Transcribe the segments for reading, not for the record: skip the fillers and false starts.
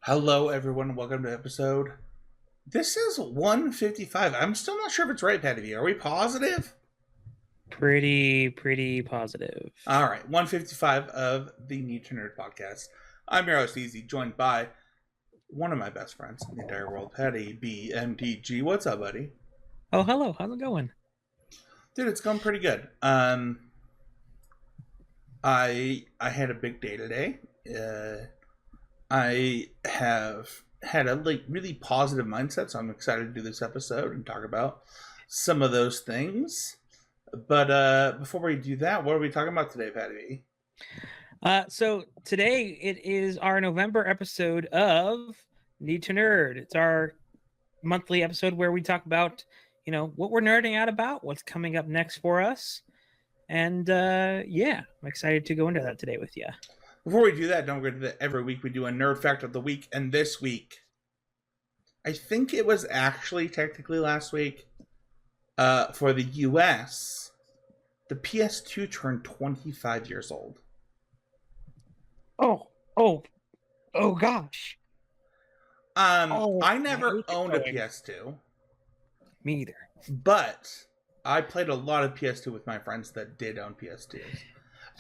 Hello, everyone. Welcome to episode. This is 155. I'm still not sure if it's right, Patty. Are we positive? Pretty positive. All right, 155 of the Need to Nerd podcast. I'm your host, Easy, joined by one of my best friends in the entire world, Patty BMTG. What's up, buddy? Oh, hello. How's it going? Dude, it's going pretty good. I had a big day today. I have had a really positive mindset, so I'm excited to do this episode and talk about some of those things. But before we do that, what are we talking about today, Patty? So today it is our November episode of Need to Nerd. It's our monthly episode where we talk about, what we're nerding out about, what's coming up next for us. And yeah, I'm excited to go into that today with you. Before we do that, don't forget that every week we do a nerd fact of the week, and this week, I think it was actually technically last week, for the US, the PS2 turned 25 years old. Oh gosh. I never owned a PS2. Me either. But I played a lot of PS2 with my friends that did own PS2s.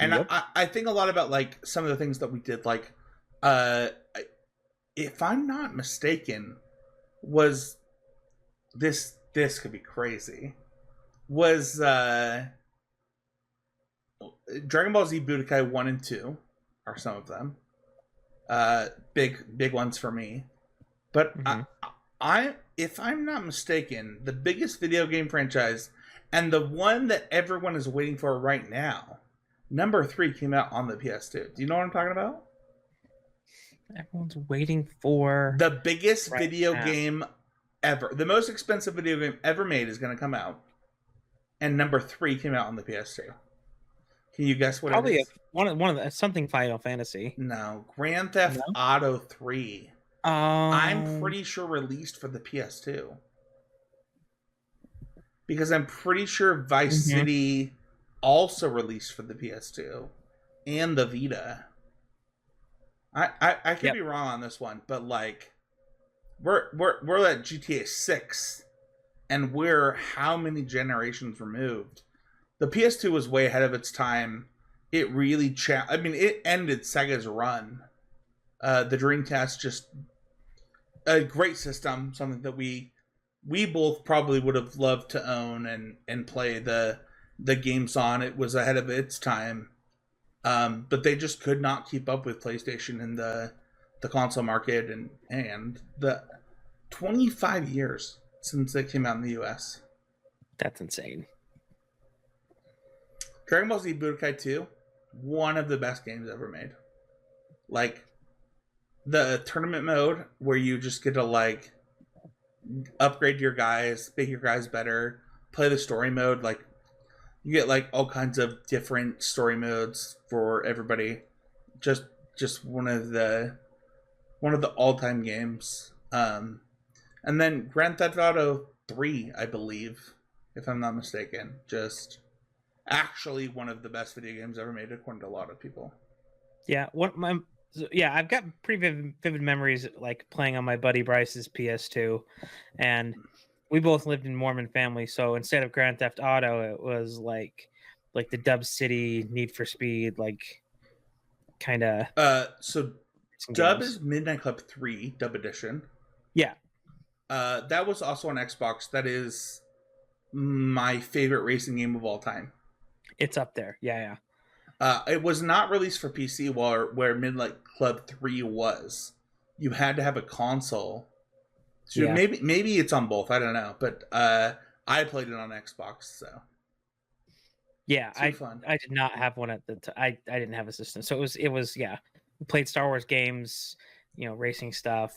And Yep. I think a lot about like some of the things that we did, like if I'm not mistaken, was this could be crazy. Was Dragon Ball Z Budokai 1 and 2 are some of them. Big ones for me. But I if I'm not mistaken, the biggest video game franchise and the one that everyone is waiting for right now, number 3 came out on the PS2. Do you know what I'm talking about? Everyone's waiting for The biggest right video now. game ever. The most expensive video game ever made is going to come out. And number 3 came out on the PS2. Can you guess what Probably it is? one of the something Final Fantasy. No. Grand Theft No? Auto 3. I'm pretty sure released for the PS2. Because I'm pretty sure Vice City also released for the PS2 and the Vita. I could be wrong on this one, but like we're at GTA 6 and we're how many generations removed? The PS2 was way ahead of its time. It really it ended Sega's run. The Dreamcast, just a great system, something that we both probably would have loved to own and play the games on. It was ahead of its time, but they just could not keep up with PlayStation and the console market, and the 25 years since they came out in the US. That's insane. Dragon Ball Z Budokai 2, one of the best games ever made. Like, the tournament mode where you just get to like upgrade your guys, make your guys better, play the story mode, like you get like all kinds of different story modes for everybody. Just one of the all-time games. And then Grand Theft Auto 3, I believe, if I'm not mistaken, just actually one of the best video games ever made according to a lot of people. Yeah, I've got pretty vivid memories like playing on my buddy Bryce's PS2, and we both lived in Mormon family. So instead of Grand Theft Auto, it was like the Dub City Need for Speed, like kind of. So Dub is Midnight Club 3 Dub Edition. Yeah. That was also on Xbox. That is my favorite racing game of all time. It's up there. Yeah. It was not released for PC where Midnight Club 3 was. You had to have a console. So Yeah. maybe it's on both. I don't know. But I played it on Xbox, so. Yeah, Fun. I did not have one at the I didn't have a system. So it was yeah. We played Star Wars games, racing stuff,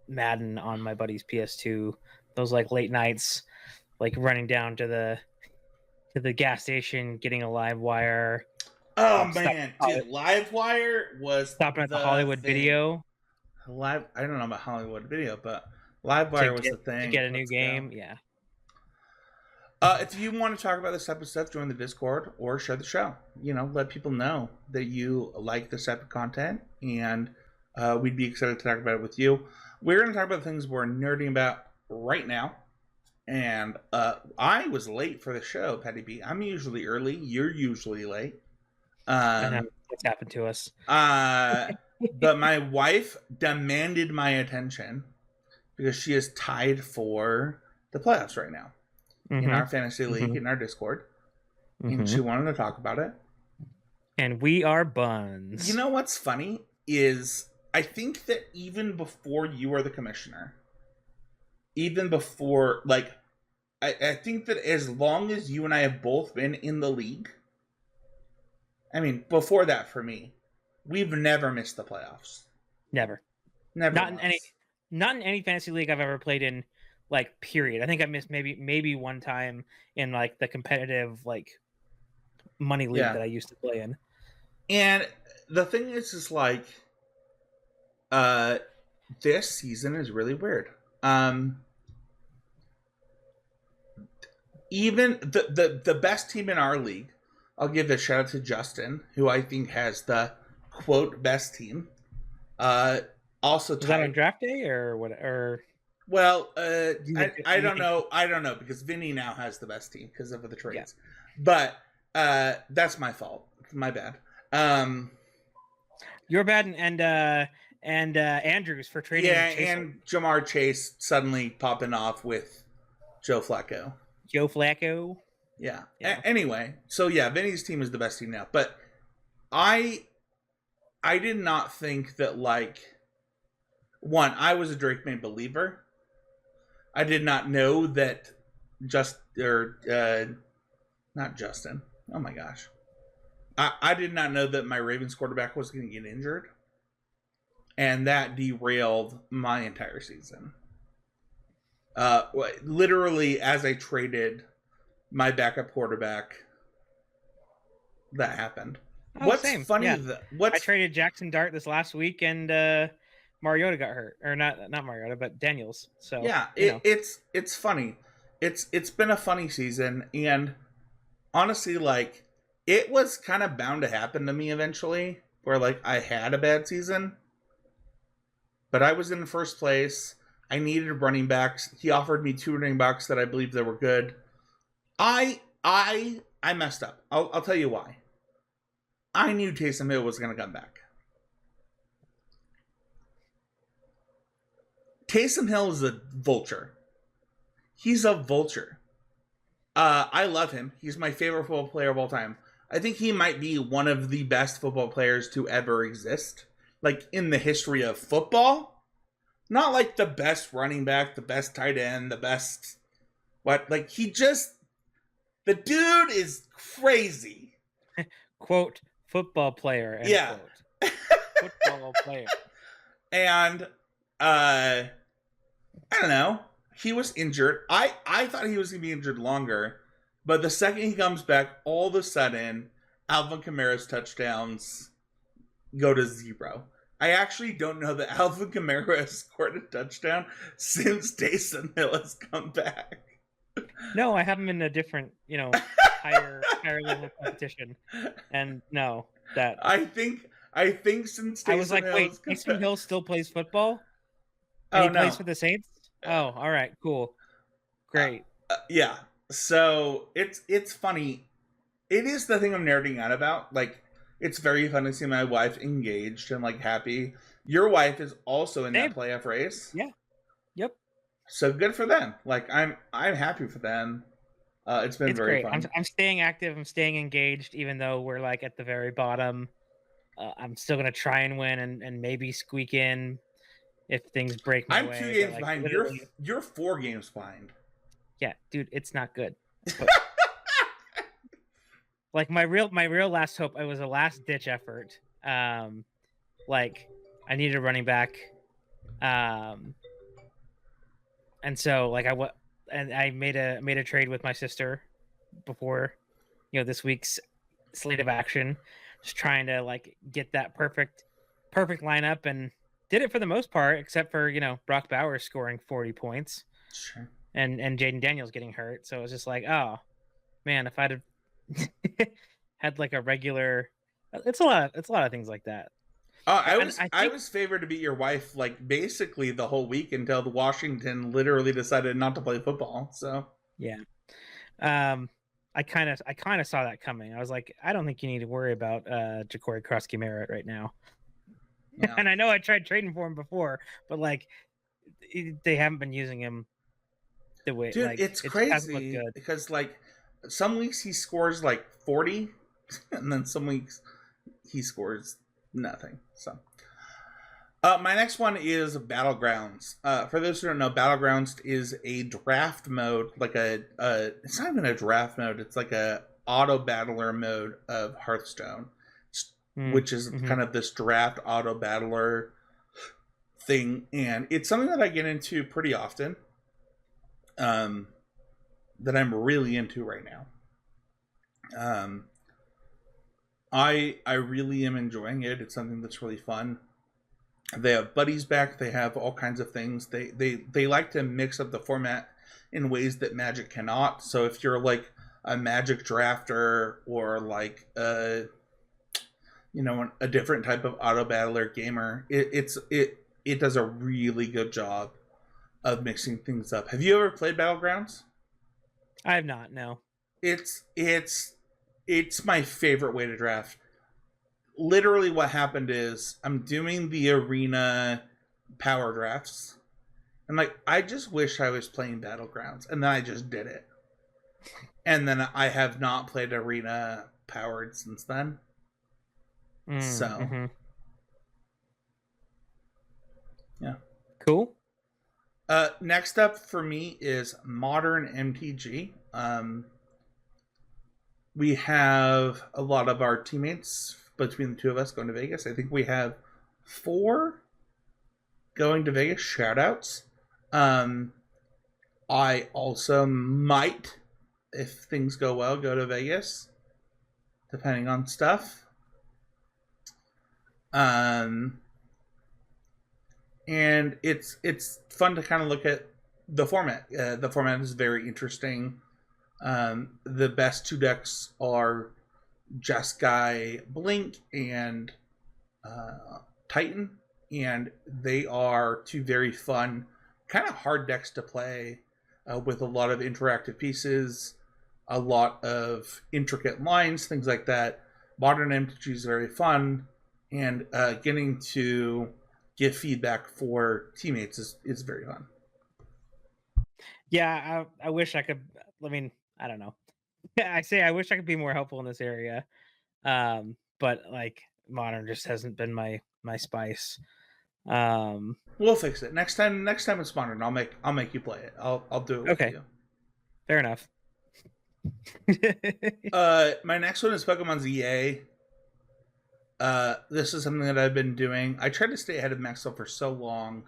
Madden on my buddy's PS2. Those like late nights, like running down to the gas station, getting a live wire. Oh man, dude, Livewire was stopping at the Hollywood Video. I don't know about Hollywood Video, but Livewire was the thing. To get a new game, yeah. If you want to talk about this type of stuff, join the Discord or share the show. Let people know that you like this type of content, and we'd be excited to talk about it with you. We're going to talk about things we're nerding about right now. And I was late for the show, Patty B. I'm usually early. You're usually late. I know what's happened to us. But my wife demanded my attention because she is tied for the playoffs right now in our fantasy league, in our Discord. And she wanted to talk about it. And we are buns. You know what's funny is I think that even before you were the commissioner, even before, like, I think that as long as you and I have both been in the league, I mean, before that for me, we've never missed the playoffs. Never. Not in any fantasy league I've ever played in, like, period. I think I missed maybe one time in, like, the competitive, like, money league that I used to play in. And the thing is like, this season is really weird. Even the best team in our league, I'll give a shout out to Justin, who I think has the quote best team. Also, is that on draft day or what? Or well, I don't know. I don't know because Vinny now has the best team because of the trades. Yeah. But that's my fault. My bad. You're bad, and Andrews for trading. Yeah, and Jamar Chase suddenly popping off with Joe Flacco. Yeah. Anyway, so yeah, Vinny's team is the best team now. But I did not think that, like, one, I was a Drake May believer. I did not know that not Justin. Oh my gosh. I did not know that my Ravens quarterback was going to get injured. And that derailed my entire season. Literally, as I traded my backup quarterback, that happened. Oh, what's same. Funny? Yeah. I traded Jackson Dart this last week, and Mariota got hurt, or not Mariota, but Daniels. So yeah, it's funny. It's been a funny season, and honestly, like, it was kind of bound to happen to me eventually, where, like, I had a bad season, but I was in first place. I needed running backs. He offered me 2 running backs that I believed that were good. I messed up. I'll tell you why. I knew Taysom Hill was going to come back. Taysom Hill is a vulture. He's a vulture. I love him. He's my favorite football player of all time. I think he might be one of the best football players to ever exist. Like, in the history of football. Not like the best running back, the best tight end, the best... What? Like, the dude is crazy. Quote, football player. End yeah. Quote. Football player. And, I don't know. He was injured. I thought he was going to be injured longer. But the second he comes back, all of a sudden, Alvin Kamara's touchdowns go to 0. I actually don't know that Alvin Kamara has scored a touchdown since Taysom Hill has come back. No, I have him in a different, higher level competition. And no, that I think since Taysom I was like, wait, Taysom Hill still plays football? And he plays for the Saints? Oh, all right, cool, great. Yeah. So it's funny. It is the thing I'm nerding out about. Like, it's very fun to see my wife engaged and, like, happy. Your wife is also in that playoff race. Yeah. Yep. So good for them. Like, I'm happy for them. It's been very great. fun. I'm staying active. I'm staying engaged, even though we're, like, at the very bottom. I'm still gonna try and win and maybe squeak in if things break my way. I'm 2 games behind. You're 4 games behind. Yeah, dude, it's not good. But, like, my real last hope, it was a last ditch effort. Like, I needed a running back, and so, like, I made a trade with my sister before, this week's slate of action, just trying to, like, get that perfect lineup, and did it for the most part, except for Brock Bowers scoring 40 points. Sure. And Jaden Daniels getting hurt, so it was just like, oh man, if I'd have had, like, a regular, it's a lot of things like that. And I I think was favored to beat your wife like basically the whole week until the Washington literally decided not to play football. So yeah. I kind of saw that coming. I was like, I don't think you need to worry about Ja'Cory Krusky Merritt right now. yeah, And I know I tried trading for him before, but like they haven't been using him the way dude, like it's it just hasn't looked crazy good. because like some weeks he scores like 40, and then some weeks he scores nothing. So. My next one is Battlegrounds. For those who don't know, Battlegrounds is a draft mode, like it's not even a draft mode. It's like a auto battler mode of Hearthstone, which is Mm-hmm. kind of this draft auto battler thing, and it's something that I get into pretty often. That I'm really into right now. I really am enjoying it. It's something that's really fun. They have buddies back. They have all kinds of things. They like to mix up the format in ways that Magic cannot. So if you're like a Magic drafter or like a different type of auto battler gamer, it does a really good job of mixing things up. Have you ever played Battlegrounds? I have not. No. It's my favorite way to draft. Literally what happened is I'm doing the arena power drafts. I'm like, I just wish I was playing Battlegrounds. And then I just did it. And then I have not played arena powered since then. So, Mm-hmm. yeah. Cool. Next up for me is Modern MTG. We have a lot of our teammates between the two of us going to Vegas. I think we have 4 going to Vegas. Shout outs. I also might, if things go well, go to Vegas, depending on stuff. And it's fun to kind of look at the format. The format is very interesting. The best 2 decks are Jeskai Blink and Titan, and they are 2 very fun, kind of hard decks to play with a lot of interactive pieces, a lot of intricate lines, things like that. Modern MTG is very fun, and getting to give feedback for teammates is very fun. Yeah, I wish I could. I mean, I don't know. I wish I could be more helpful in this area. But like modern just hasn't been my spice. We'll fix it next time. Next time it's modern, I'll make you play it. I'll do it with Okay. you. Fair enough. My next one is Pokemon ZA. This is something that I've been doing. I tried to stay ahead of Maxwell for so long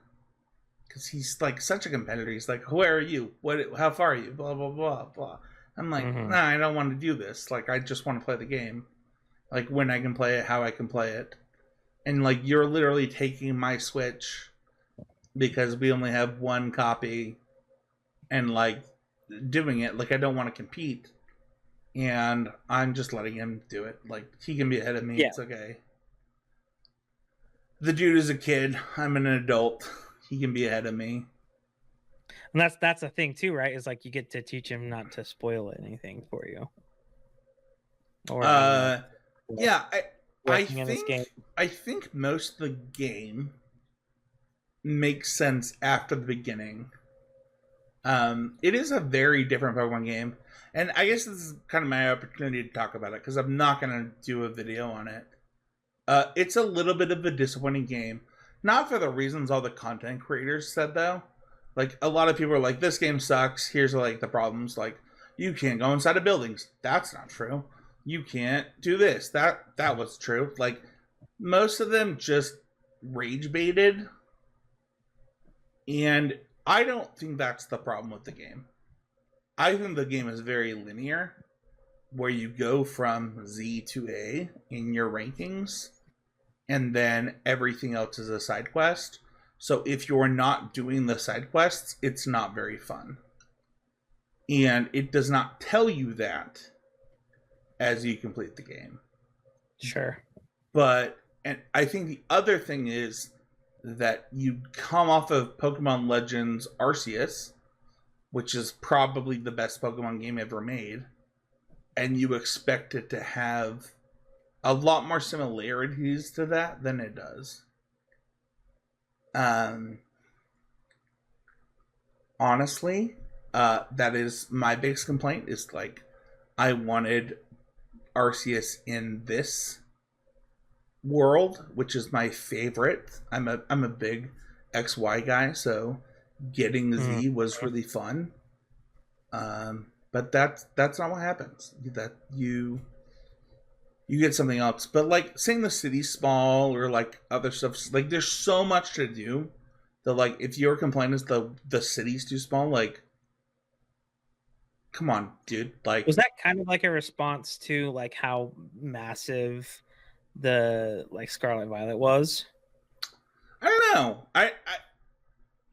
because he's like such a competitor. He's like, "Where are you? How far are you?" Blah blah blah blah. I'm like, Nah, I don't want to do this. Like, I just want to play the game. Like, when I can play it, how I can play it. And like, you're literally taking my Switch because we only have 1 copy, and like doing it. Like, I don't want to compete, and I'm just letting him do it. Like, he can be ahead of me. Yeah. It's okay. The dude is a kid. I'm an adult. He can be ahead of me. And that's a thing too, right? Is like you get to teach him not to spoil anything for you. Or yeah, I think most of the game makes sense after the beginning. It is a very different Pokemon game, and I guess this is kind of my opportunity to talk about it because I'm not going to do a video on it. It's a little bit of a disappointing game, not for the reasons all the content creators said though. Like, a lot of people are like, this game sucks, here's like the problems, like, you can't go inside of buildings. That's not true. You can't do this. That was true. Like, most of them just rage baited, and I don't think that's the problem with the game. I think the game is very linear, where you go from Z to A in your rankings, and then everything else is a side quest. So if you're not doing the side quests, it's not very fun. And it does not tell you that as you complete the game. Sure. But and I think the other thing is that you come off of Pokemon Legends Arceus, which is probably the best Pokemon game ever made, and you expect it to have a lot more similarities to that than it does. Honestly, that is my biggest complaint. Is like, I wanted Arceus in this world, which is my favorite. I'm a big XY guy, so getting Z was really fun. But that's not what happens. That you get something else. But like saying the city's small or like other stuff, like there's so much to do that like if your complaint is the city's too small, like come on, dude. Like, was that kind of like a response to like how massive the like Scarlet Violet was? I don't know. I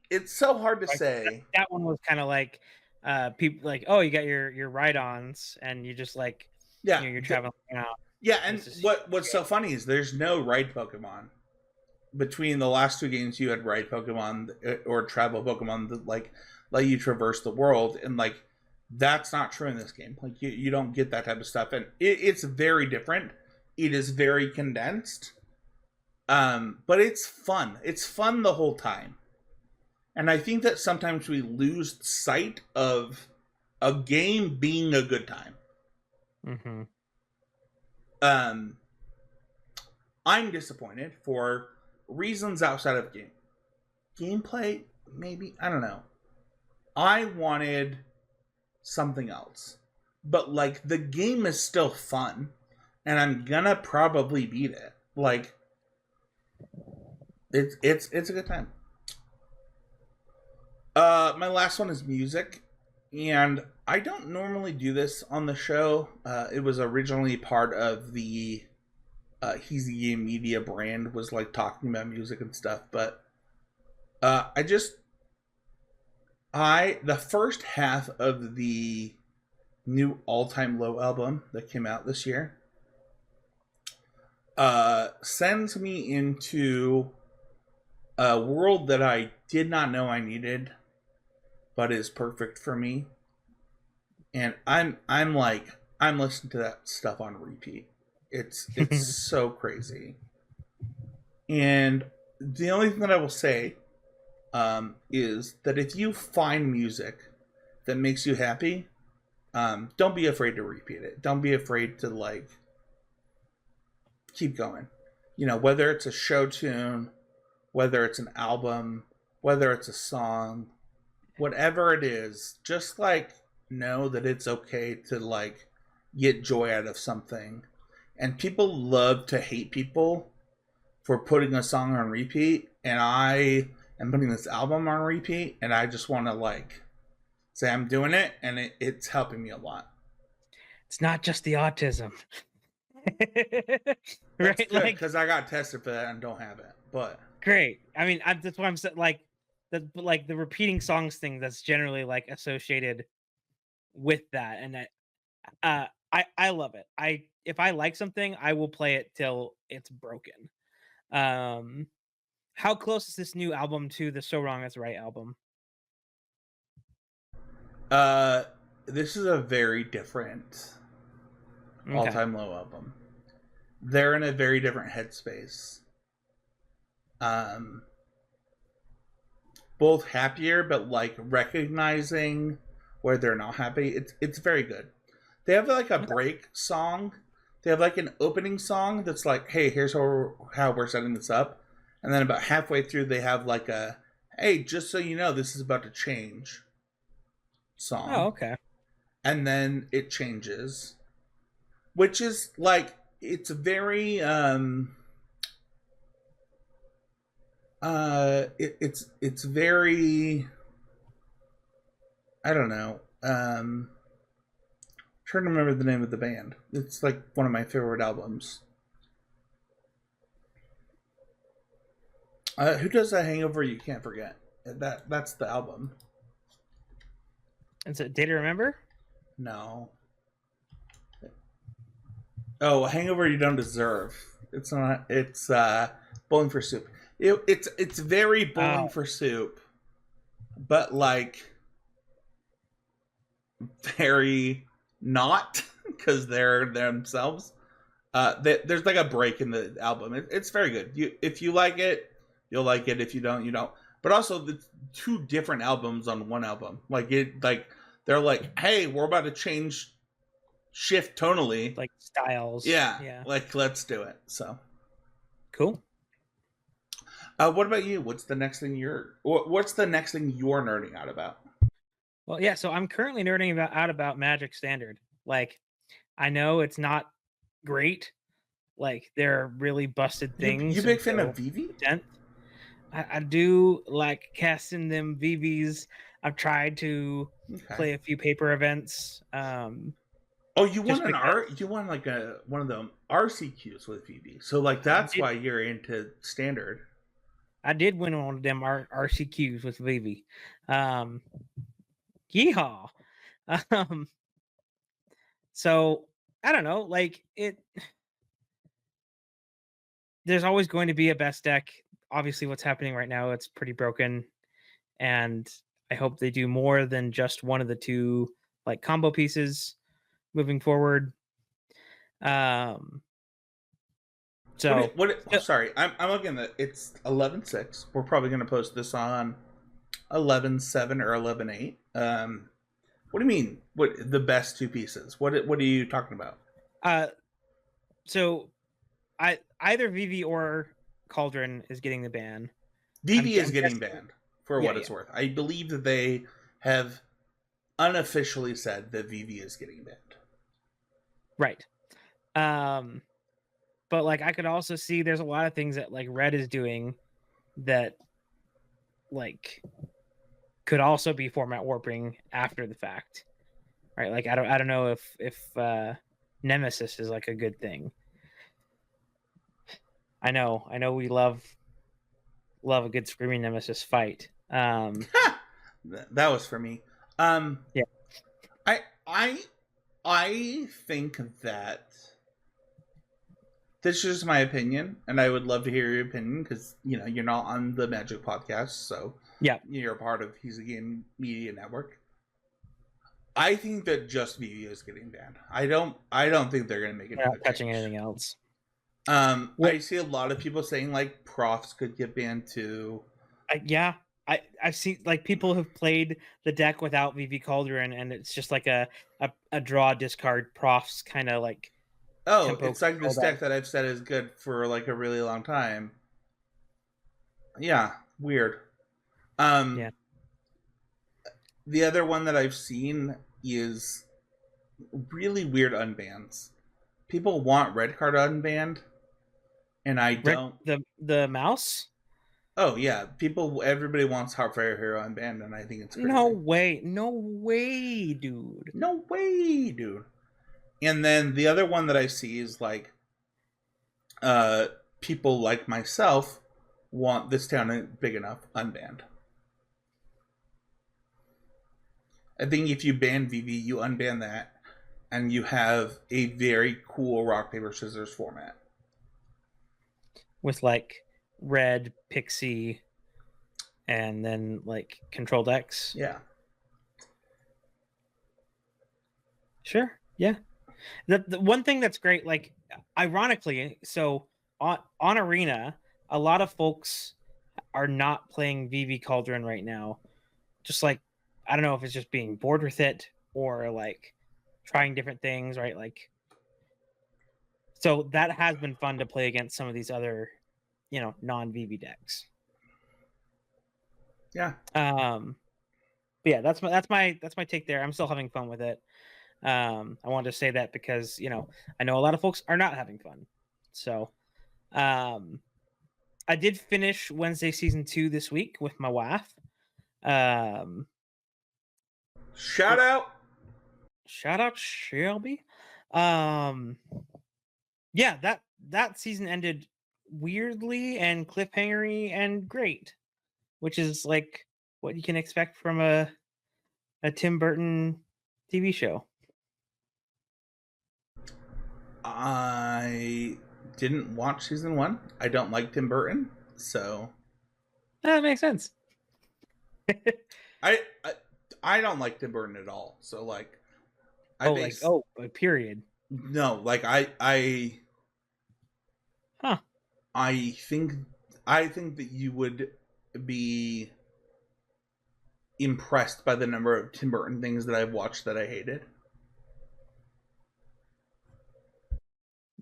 it's so hard to Like, say. that one was kind of like people like, oh, you got your ride-ons and you just like, Yeah, you're traveling around. Yeah, and what's so funny is there's no ride Pokemon. Between the last two games, you had ride Pokemon or travel Pokemon that like let you traverse the world, and like that's not true in this game. Like you don't get that type of stuff, and it's very different. It is very condensed, but it's fun. It's fun the whole time, and I think that sometimes we lose sight of a game being a good time. Mm-hmm. I'm disappointed for reasons outside of gameplay. Maybe, I don't know. I wanted something else, but like the game is still fun, and I'm gonna probably beat it. Like it's a good time. My last one is music, and I don't normally do this on the show. It was originally part of the Heezy Game Media brand, was like talking about music and stuff, but the first half of the new All Time Low album that came out this year sends me into a world that I did not know I needed, but is perfect for me. And I'm listening to that stuff on repeat. It's so crazy. And the only thing that I will say is that if you find music that makes you happy, don't be afraid to repeat it. Don't be afraid to like keep going. You know, whether it's a show tune, whether it's an album, whether it's a song, whatever it is, just like know that it's okay to like get joy out of something. And people love to hate people for putting a song on repeat, and I am putting this album on repeat, and I just want to like say I'm doing it, and it's helping me a lot. It's not just the autism. Right? Because I got tested for that and don't have it. But great. I mean, that's what I'm saying. Like the repeating songs thing that's generally like associated with that, and I love it. If I like something, I will play it till it's broken. How close is this new album to the So Wrong That's Right album? This is a very different All Time Low album. They're in a very different headspace. Both happier, but like recognizing where they're not happy. It's very good. They have like a break song. They have like an opening song that's like, hey, here's how we're setting this up. And then about halfway through, they have like a, hey, just so you know, this is about to change song. Oh, okay. And then it changes, which is like, it's very, it's very, I don't know, trying to remember the name of the band. It's like one of my favorite albums. Who does that Hangover You Can't Forget? That's the album. Is it Day to Remember? No. Oh, Hangover You Don't Deserve. It's not. It's Bowling for Soup. It's very Bowling Oh. for Soup, but like very not because they're themselves. There's like a break in the album. It's very good. If you like it, you'll like it. If you don't, you don't. But also the two different albums on one album. Like they're like, hey, we're about to shift tonally. Like styles. Yeah. Like let's do it. So Cool. what about you? What's the next thing you're nerding out about? Well, yeah. So I'm currently nerding out about Magic Standard. Like, I know it's not great. Like, there are really busted things. You big fan of Vivi? I do like casting them VVs. I've tried to play a few paper events. Oh, you won you won like one of the RCQs with VV. So like that's why you're into Standard. I did win one of them RCQs with VV. Yeehaw. So I don't know, like there's always going to be a best deck. Obviously what's happening right now, it's pretty broken. And I hope they do more than just one of the two like combo pieces moving forward. So sorry, I'm looking at it's 11.6. We're probably going to post this on 11.7 or 11.8. What do you mean? What the best two pieces? What are you talking about? So either VV or Cauldron is getting the ban. VV is getting banned for what it's worth. I believe that they have unofficially said that VV is getting banned. Right. But like I could also see there's a lot of things that like Red is doing that like could also be format warping after the fact. Right? Like I don't know if Nemesis is like a good thing. I know we love a good screaming Nemesis fight. That was for me. Yeah. I think that this is just my opinion, and I would love to hear your opinion because you're not on the Magic podcast, so yeah, you're a part of He's a Game Media Network. I think that just VV is getting banned. I don't think they're going to make it. Not touching anything else. I see a lot of people saying like profs could get banned too. Yeah, I've seen like people have played the deck without VV Cauldron, and it's just like a draw discard profs kind of like. Oh, it's like this deck that I've said is good for like a really long time. Yeah, weird. Yeah. The other one that I've seen is really weird unbans. People want red card unbanned, and I don't. The mouse? Oh yeah, everybody wants Heartfire Hero unbanned, and I think it's crazy. No way, dude. No way, dude. And then the other one that I see is like people like myself want This Town Big Enough unbanned. I think if you ban VV, you unban that, and you have a very cool rock, paper, scissors format. With like red, pixie, and then like control decks. Yeah. Sure. Yeah. The one thing that's great, like ironically, so on Arena, a lot of folks are not playing VV Cauldron right now. Just like I don't know if it's just being bored with it or like trying different things, right? Like so that has been fun to play against some of these other, non-VV decks. Yeah. But yeah, that's my take there. I'm still having fun with it. I wanted to say that because I know a lot of folks are not having fun. So I did finish Wednesday season 2 this week with my wife. Shout out Shelby. Yeah, that season ended weirdly and cliffhangery and great, which is like what you can expect from a Tim Burton TV show. I didn't watch season 1. I don't like Tim Burton, so That makes sense. I I don't like Tim Burton at all. So like, Period. no, like I Huh. I think I think that you would be impressed by the number of Tim Burton things that I've watched that I hated.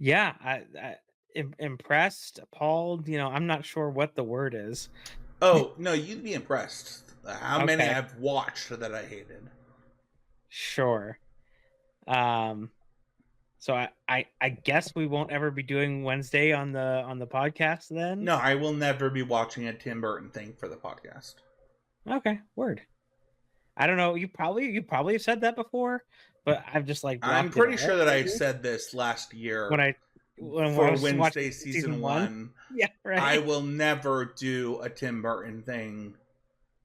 Yeah, impressed, appalled. I'm not sure what the word is. Oh no, you'd be impressed how many Okay. I've watched that I hated. Sure. So I guess we won't ever be doing Wednesday on the podcast then. No, I will never be watching a Tim Burton thing for the podcast. Okay, word. I don't know. You probably have said that before, but I've just like. I'm pretty sure that I said this last year when I for was Wednesday season 1. Yeah, right. I will never do a Tim Burton thing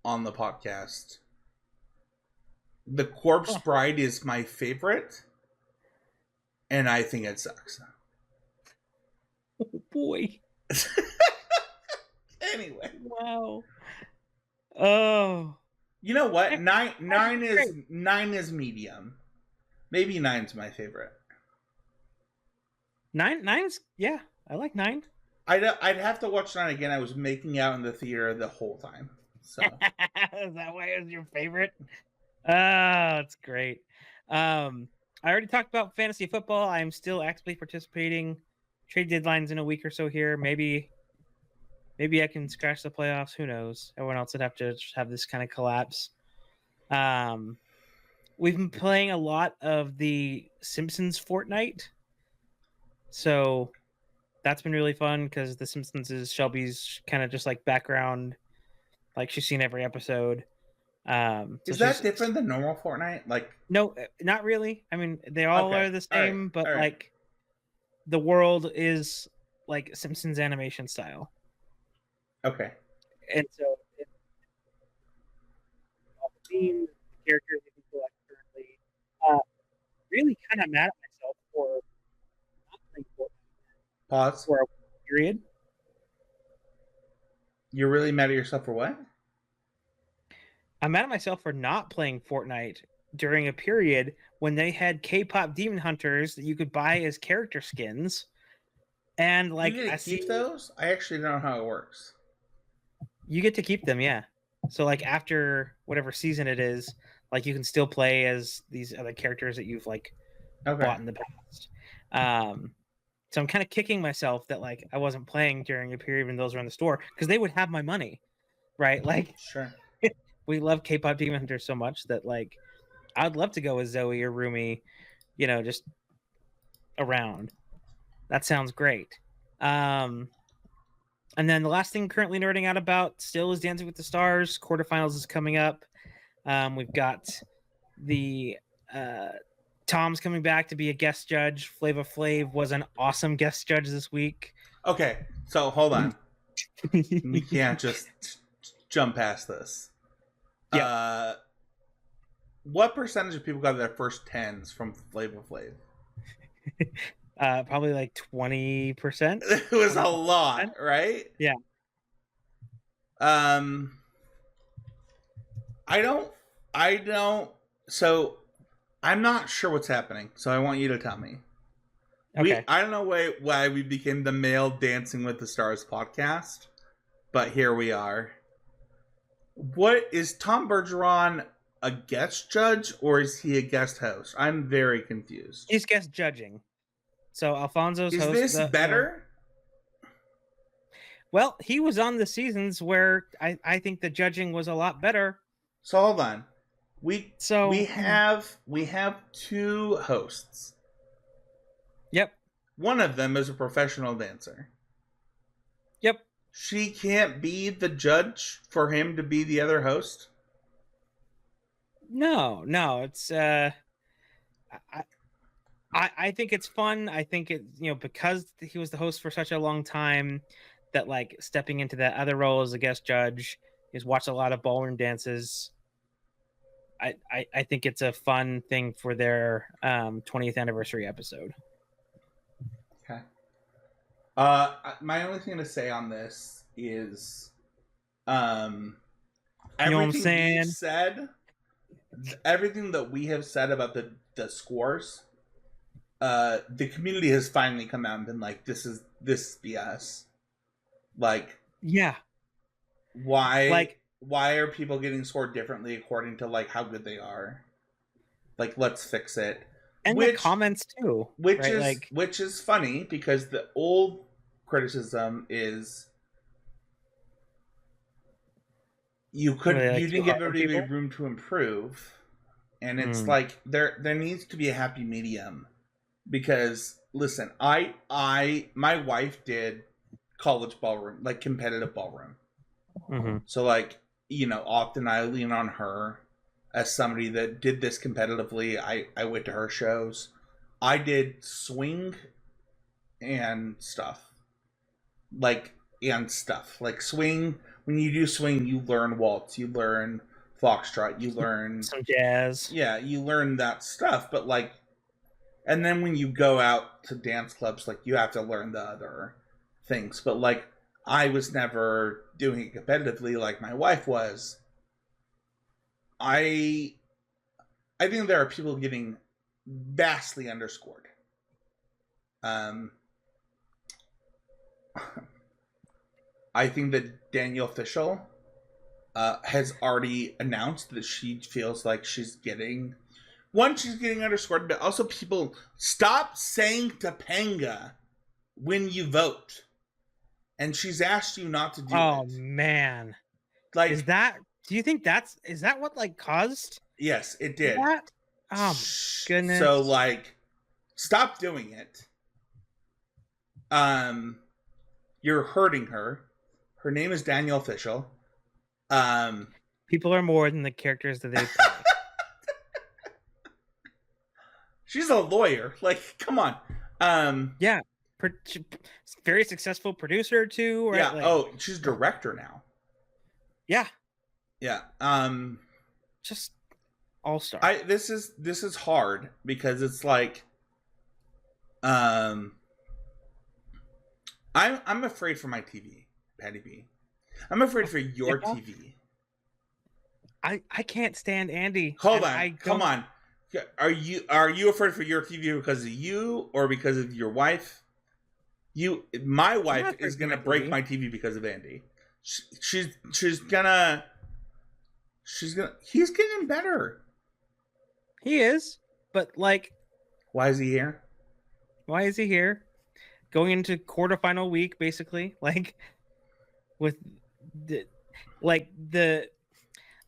on the podcast. The Corpse Bride is my favorite, and I think it sucks. Oh boy. Anyway. Wow. Oh. You know what? Nine is medium. Maybe 9's my favorite. Nine's yeah. I like 9. I'd have to watch 9 again. I was making out in the theater the whole time. So is that why it was your favorite? That's great. I already talked about fantasy football. I'm still actively participating. Trade deadlines in a week or so here. Maybe I can scratch the playoffs. Who knows? Everyone else would have to have this kind of collapse. We've been playing a lot of the Simpsons Fortnite. So that's been really fun because the Simpsons is Shelby's kind of just like background. Like she's seen every episode. Is that different than normal Fortnite? Like, no, not really. I mean, they all are the same, but like the world is like Simpsons animation style. Okay. And so all the themes, the characters you can select currently. Really kind of mad at myself for not playing Fortnite. Pause. For a period. You're really mad at yourself for what? I'm mad at myself for not playing Fortnite during a period when they had K-pop Demon Hunters that you could buy as character skins. And like, you get to keep those? I actually don't know how it works. You get to keep them, yeah. So like after whatever season it is, like you can still play as these other characters that you've like bought in the past. So I'm kind of kicking myself that like I wasn't playing during a period when those were in the store because they would have my money, right? Like, sure. We love K-pop Demon Hunter so much that like I'd love to go with Zoe or Rumi, just around. That sounds great. And then the last thing currently nerding out about still is Dancing with the Stars. Quarterfinals is coming up. We've got the Tom's coming back to be a guest judge. Flava Flav was an awesome guest judge this week. Okay, so hold on. We can't just jump past this. Yeah. What percentage of people got their first 10s from Flava Flav? Probably like 20%. It was 20%? A lot, right? Yeah. I don't. So I'm not sure what's happening. So I want you to tell me. Okay. I don't know why we became the male Dancing with the Stars podcast, but here we are. What is Tom Bergeron a guest judge or is he a guest host? I'm very confused. He's guest judging. So Alfonso's host. Is this better? Well, he was on the seasons where I think the judging was a lot better. So hold on. We have 2 hosts. Yep. One of them is a professional dancer. Yep. She can't be the judge for him to be the other host? No, it's I think it's fun. I think it, because he was the host for such a long time that like stepping into that other role as a guest judge, he's watched a lot of ballroom dances. I think it's a fun thing for their 20th anniversary episode. Okay. My only thing to say on this is, You know what I'm everything we've saying? said, everything that we have said about the scores, the community has finally come out and been like, this is BS. Like, Yeah. why Like, why are people getting scored differently according to like how good they are? Like, let's fix it. and the Which comments too, right? Like, which is funny because the old criticism is were they you like too didn't give hard on everybody people? room to improve, and it's Mm. like there needs to be a happy medium. Because listen, I my wife did college ballroom, like competitive ballroom. Hmm. So like, often I lean on her as somebody that did this competitively. I went to her shows. I did swing and stuff. Like swing, when you do swing, you learn waltz, you learn foxtrot, you learn, Some jazz. yeah, you learn that stuff, but like, and then when you go out to dance clubs, like, you have to learn the other things. But like, I was never doing it competitively like my wife was. I i think there are people getting vastly underscored. um I think that Danielle Fishel has already announced that she feels like she's getting underscored, but also people stop saying Topanga when you vote, and she's asked you not to do Oh it. man. Is Like, that do you think is that what like caused yes, it did. that? Oh my So goodness. like, stop doing it. Um, you're hurting her. Her name is Danielle Fishel. Um, People are more than the characters that they play. she's a lawyer. Like, come on. Yeah. Very successful producer too, right? Yeah. Like, Oh, she's director now. yeah, Yeah. just all star. This is hard because it's like, um, I'm afraid for my TV, Patty B. I'm afraid for your Yeah. TV. I can't stand Andy. Hold And on, I come don't. on. Are you afraid for your TV because of you or because of your wife? My I'm wife not afraid is for my gonna break TV. my TV because of Andy. She's He's getting better. He is, but like, Why is he here? why is he here? Going into quarterfinal week, basically, like with the the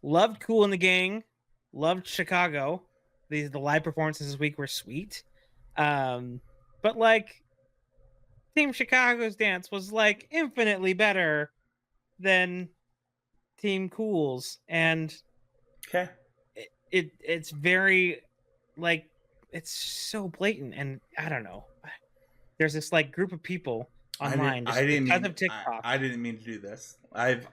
loved Cool in the Gang, loved Chicago. The live performances this week were sweet. But like Team Chicago's dance was like infinitely better than Team Cool's, and Okay. it's very like it's so blatant, and I don't know. There's this like group of people online I just didn't because mean of TikTok. I didn't mean to do this. I've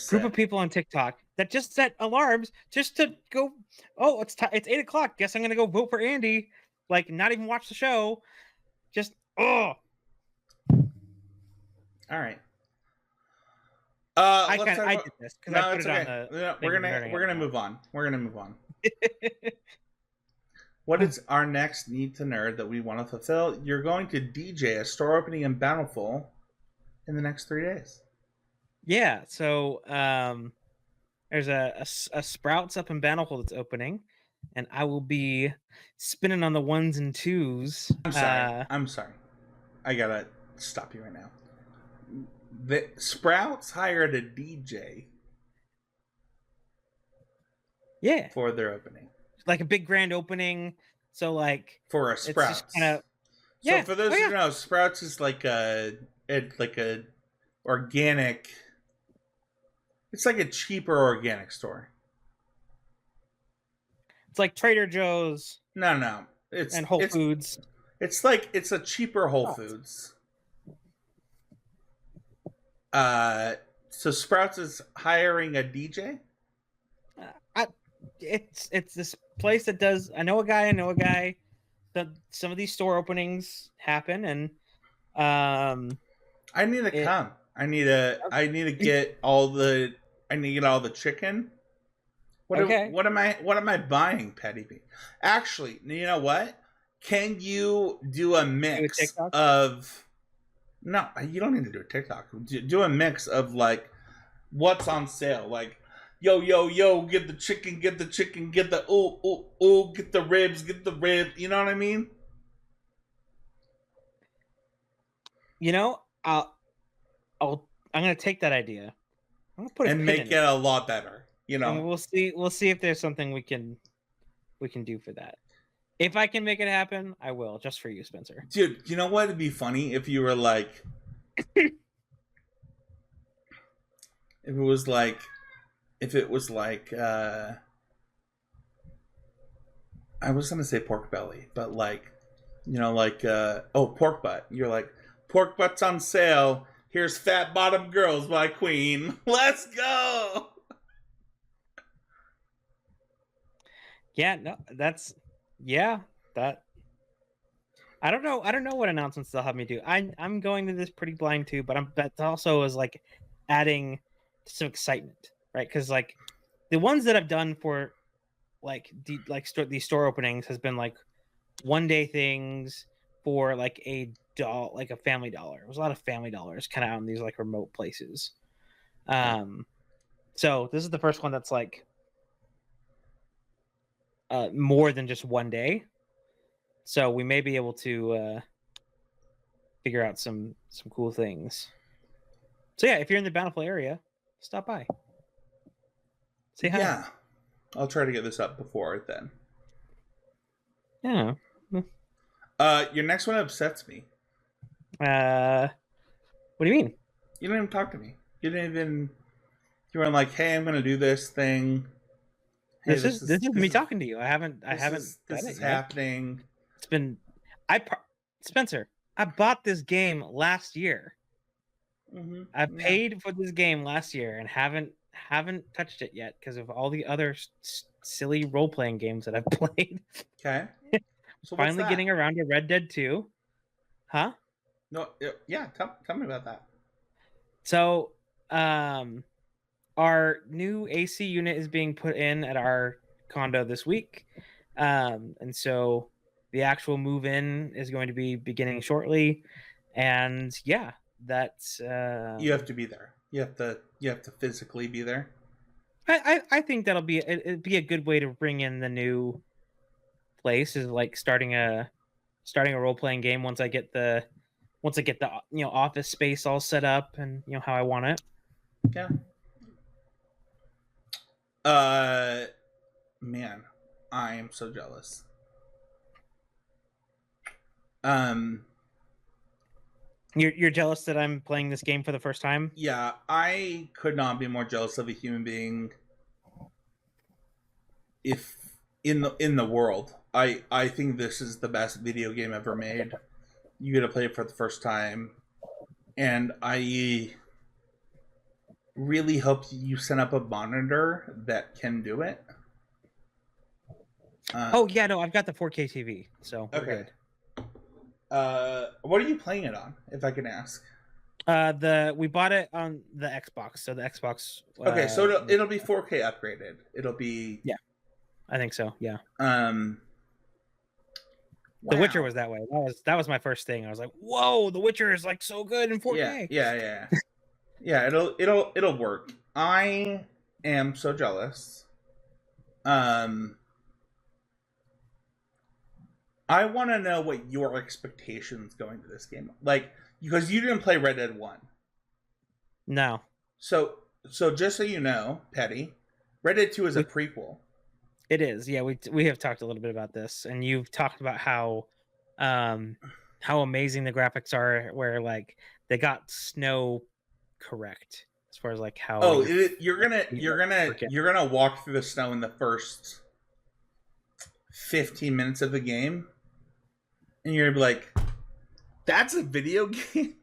Group of upset. people on TikTok that just set alarms just to go. Oh, it's 8 o'clock. Guess I'm gonna go vote for Andy. Like, not even watch the show. Just All right. Let's talk I about. did this because I No, put it's it on okay. the No, thing and we're nerding gonna move on. We're gonna move on. out. What is our next need to nerd that we want to fulfill? You're going to DJ a store opening in Bountiful in the next 3 days. Yeah, so there's a Sprouts up in Bountiful that's opening, and I will be spinning on the ones and twos. I'm sorry. I'm sorry. I gotta stop you right now. The Sprouts hired a DJ Yeah, for their opening. like a big grand opening. So like For a it's just Sprouts. kind of So yeah. for those Oh who yeah. know, Sprouts is like a organic. It's like a cheaper organic store. It's like Trader Joe's No. It's and Whole Foods. It's like it's a cheaper Whole Oh. Foods. So Sprouts is hiring a DJ. It's this place that does. I know a guy. That some of these store openings happen, and I need to It- come. I need to get all the chicken. Okay. What am I buying, Petty B? Actually, you know what? Can you do a Do a mix TikTok? of? No, you don't need to do a TikTok. Do a mix of like what's on sale. Like, yo, get the chicken, get the ooh, get the ribs, You know what I mean? You know, I'm gonna take that idea. I'm gonna put a And pin make in it it, a lot better. You and know, we'll see if there's something we can do for that. If I can make it happen, I will, just for you, Spencer. dude. You know what? It'd be funny if you were like, if it was like, I was gonna say pork belly, but like, pork butt. You're like, pork butt's on sale. Here's Fat Bottom Girls by Queen. Let's go. Yeah, no, that. I don't know. I don't know what announcements they'll have me do. I'm going to this pretty blind too, but that also is like adding some excitement, right? Because like the ones that I've done for these store openings has been like one day things for like like a Family Dollar. It was a lot of Family Dollars kind of out in these like remote places. So this is the first one that's like more than just one day. So we may be able to figure out some cool things. So yeah, if you're in the Bountiful area, stop by. Say hi. Yeah, I'll try to get this up before then. Yeah. Your next one upsets me. What do you mean? You didn't even talk to me. You didn't even. You were like, "Hey, I'm gonna do this thing." Hey, This is me talking to you. I haven't. This is happening. It's been. Spencer. I bought this game last year. Mm-hmm. I paid for this game last year and haven't touched it yet because of all the other silly role playing games that I've played. Okay. So finally getting around to Red Dead 2. Huh? No. Yeah. Tell me about that. So, our new AC unit is being put in at our condo this week, and so the actual move in is going to be beginning shortly. And yeah, that's you have to be there. You have to physically be there. I think that'll be it'd be a good way to bring in the new place, is like starting a role playing game once I get the office space all set up and how I want it. Yeah. Man, I am so jealous. You're jealous that I'm playing this game for the first time? Yeah, I could not be more jealous of a human being if in the world. I think this is the best video game ever made. You get to play it for the first time, and I really hope you set up a monitor that can do it. Oh yeah, no, I've got the 4K TV, so we're okay. Good. What are you playing it on, if I can ask? We bought it on the Xbox, so the Xbox. Okay, so it'll be 4K upgraded. It'll be. Yeah, I think so. Yeah. Wow. The Witcher was that way. That was my first thing. I was like, "Whoa, The Witcher is like so good in 4K." Yeah. Yeah, it'll work. I am so jealous. I want to know what your expectations going to this game, like, because you didn't play Red Dead 1. No. So just so you know, Petty, Red Dead 2 is a prequel. It is. Yeah, we have talked a little bit about this, and you've talked about how amazing the graphics are, where like they got snow correct as far as like how. You're gonna walk through the snow in the first 15 minutes of the game, and you're gonna be like, "That's a video game."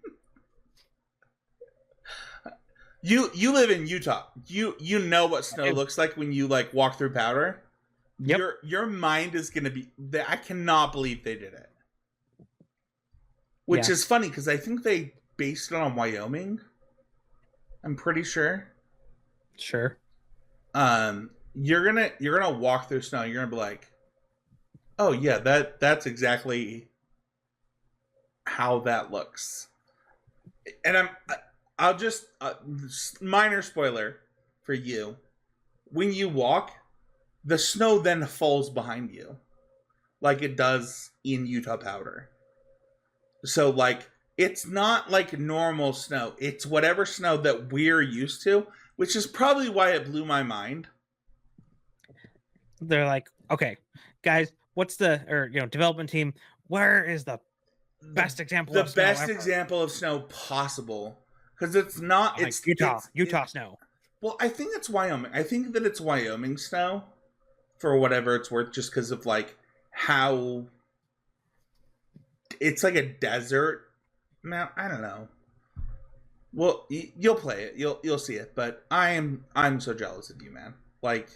You live in Utah. You know what snow looks like when you like walk through powder. Yep. Your mind is gonna be. I cannot believe they did it. which Yeah. is funny because I think they based it on Wyoming. I'm pretty sure. Sure. You're gonna walk through snow. You're gonna be like, oh yeah, that's exactly how that looks. And I'll just minor spoiler for you. When you walk, the snow then falls behind you, like it does in Utah Powder. So like it's not like normal snow. It's whatever snow that we're used to, which is probably why it blew my mind. They're like, okay, guys, what's the development team? Where is the The, best example the of snow best ever? example of snow possible because it's not Like Utah snow. well, I think it's Wyoming. I think that it's Wyoming snow for whatever it's worth, just because of like how it's like a desert. Man, I don't know. Well, you'll play it. You'll see it. But I'm so jealous of you, man. Like,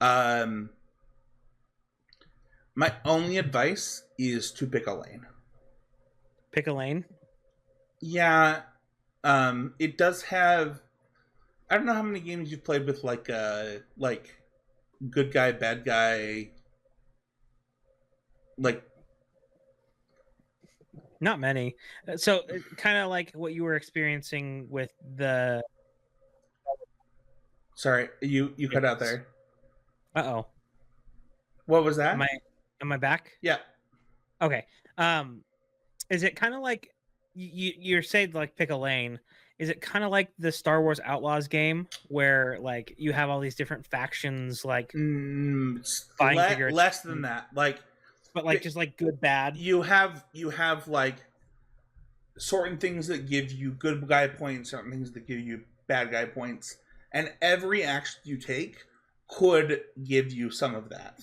um, my only advice is to pick a lane. Pick a lane. Yeah, it does have. I don't know how many games you've played with like good guy, bad guy, like Not many. So kind of like what you were experiencing with the. sorry, you cut out there. Uh-oh. What was that? Am I back? Yeah. Okay. Is it kind of like you're saying like pick a lane? Is it kind of like the Star Wars Outlaws game where like you have all these different factions like Less than that. Like, but like just like good bad. You have like certain things that give you good guy points, certain things that give you bad guy points, and every action you take could give you some of that.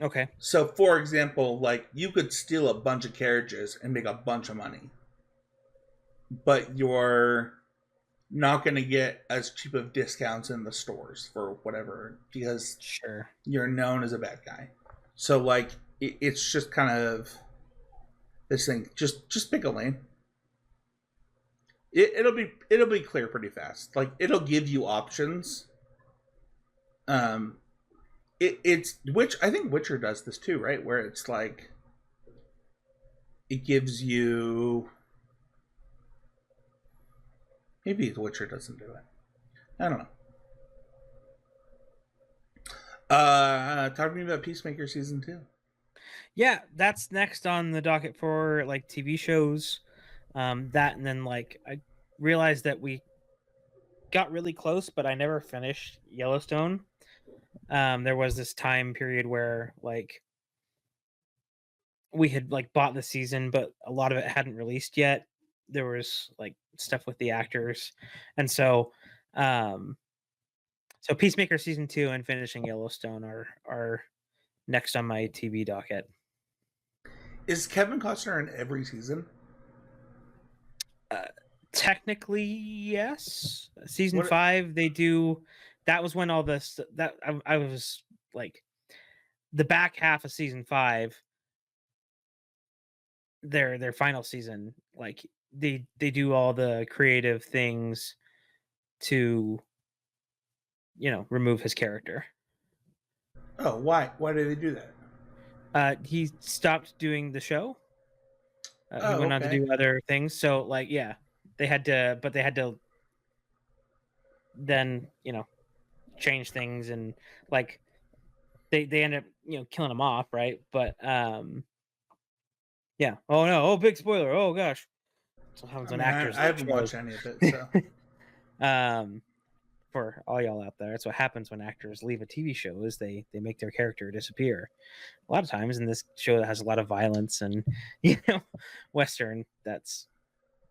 Okay. So, for example, like you could steal a bunch of carriages and make a bunch of money, but you're not going to get as cheap of discounts in the stores for whatever because Sure. you're known as a bad guy. So, like, it's just kind of this thing. Just pick a lane. It'll be clear pretty fast. Like it'll give you options. It's which I think Witcher does this too, right? Where it's like it gives you. Maybe The Witcher doesn't do it. I don't know. Talk to me about Peacemaker season 2. Yeah, that's next on the docket for like TV shows. That and then like I realized that we got really close, but I never finished Yellowstone. There was this time period where like we had like bought the season, but a lot of it hadn't released yet. There was like stuff with the actors, and so Peacemaker season 2 and finishing Yellowstone are next on my TV docket. Is Kevin Costner in every season? Technically, yes. Season 5, they do. That was when all this that I was like the back half of season 5. Their final season, like they do all the creative things to remove his character. Oh, why? Why did they do that? He stopped doing the show. He went on to do other things. So like, yeah, they had to then, change things and like they end up, killing him off. Right. But, yeah. Oh no. Oh, big spoiler. Oh gosh. That's what happens when actors. I haven't watched any of it. So. For all y'all out there, that's what happens when actors leave a TV show is they make their character disappear. A lot of times in this show that has a lot of violence and Western, that's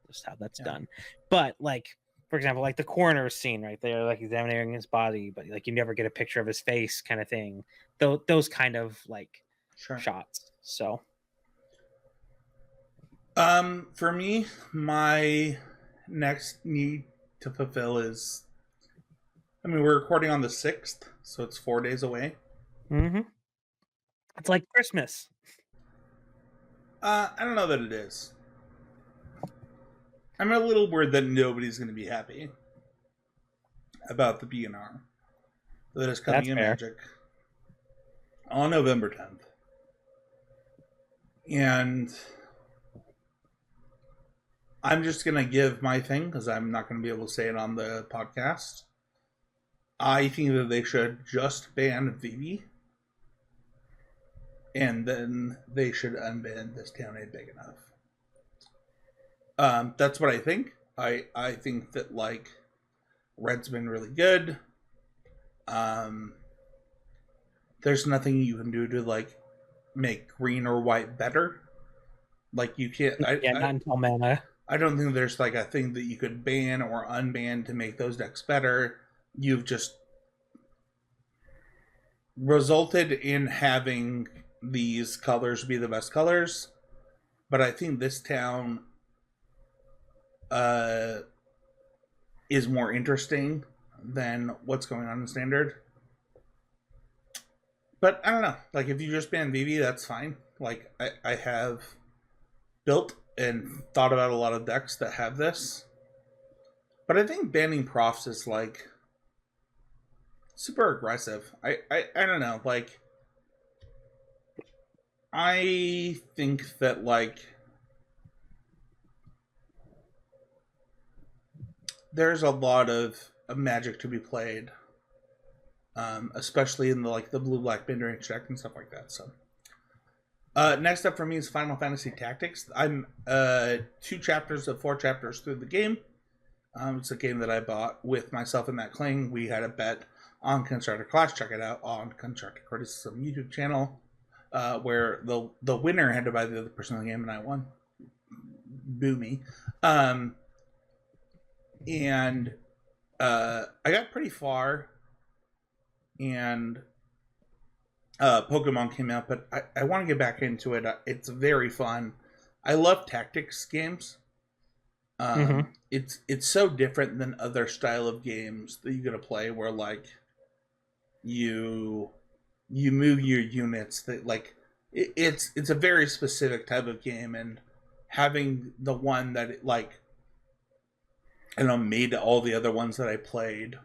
just how that's done. But like, for example, like the coroner scene right there, like examining his body, but like you never get a picture of his face kind of thing. Those kind of like shots. So for me, my next need to fulfill is we're recording on the 6th, so it's 4 days away. Mm-hmm. It's like Christmas. I don't know that it is. I'm a little worried that nobody's going to be happy about the BNR that is coming That's in fair. Magic on November 10th. And I'm just going to give my thing because I'm not going to be able to say it on the podcast. I think that they should just ban Vivi. And then they should unban This Town Ain't Big Enough. That's what I think. I think that, like, Red's been really good. There's nothing you can do to, like, make green or white better. Like, you can't... Not until mana. I don't think there's, like, a thing that you could ban or unban to make those decks better. You've just resulted in having these colors be the best colors. But I think This Town is more interesting than what's going on in Standard. But I don't know. Like, if you just ban Vivi, that's fine. Like, I have built and thought about a lot of decks that have this. But I think banning Profs is, like, super aggressive. I don't know. Like, I think that, like, there's a lot of Magic to be played, especially in the, like, the blue-black mid-range deck and stuff like that. So, next up for me is Final Fantasy Tactics. I'm 2 chapters of 4 chapters through the game. It's a game that I bought with myself and Matt Kling. We had a bet on Constructor Clash. Check it out on Constructor Criticism YouTube channel, where the winner had to buy the other person in the game, and I won. Boo me. And I got pretty far, and Pokemon came out, but I want to get back into it. It's very fun. I love tactics games. It's so different than other style of games that you're gonna play, where, like, you move your units. That, like, it's a very specific type of game, and having the one that, like, I don't know, made all the other ones that I played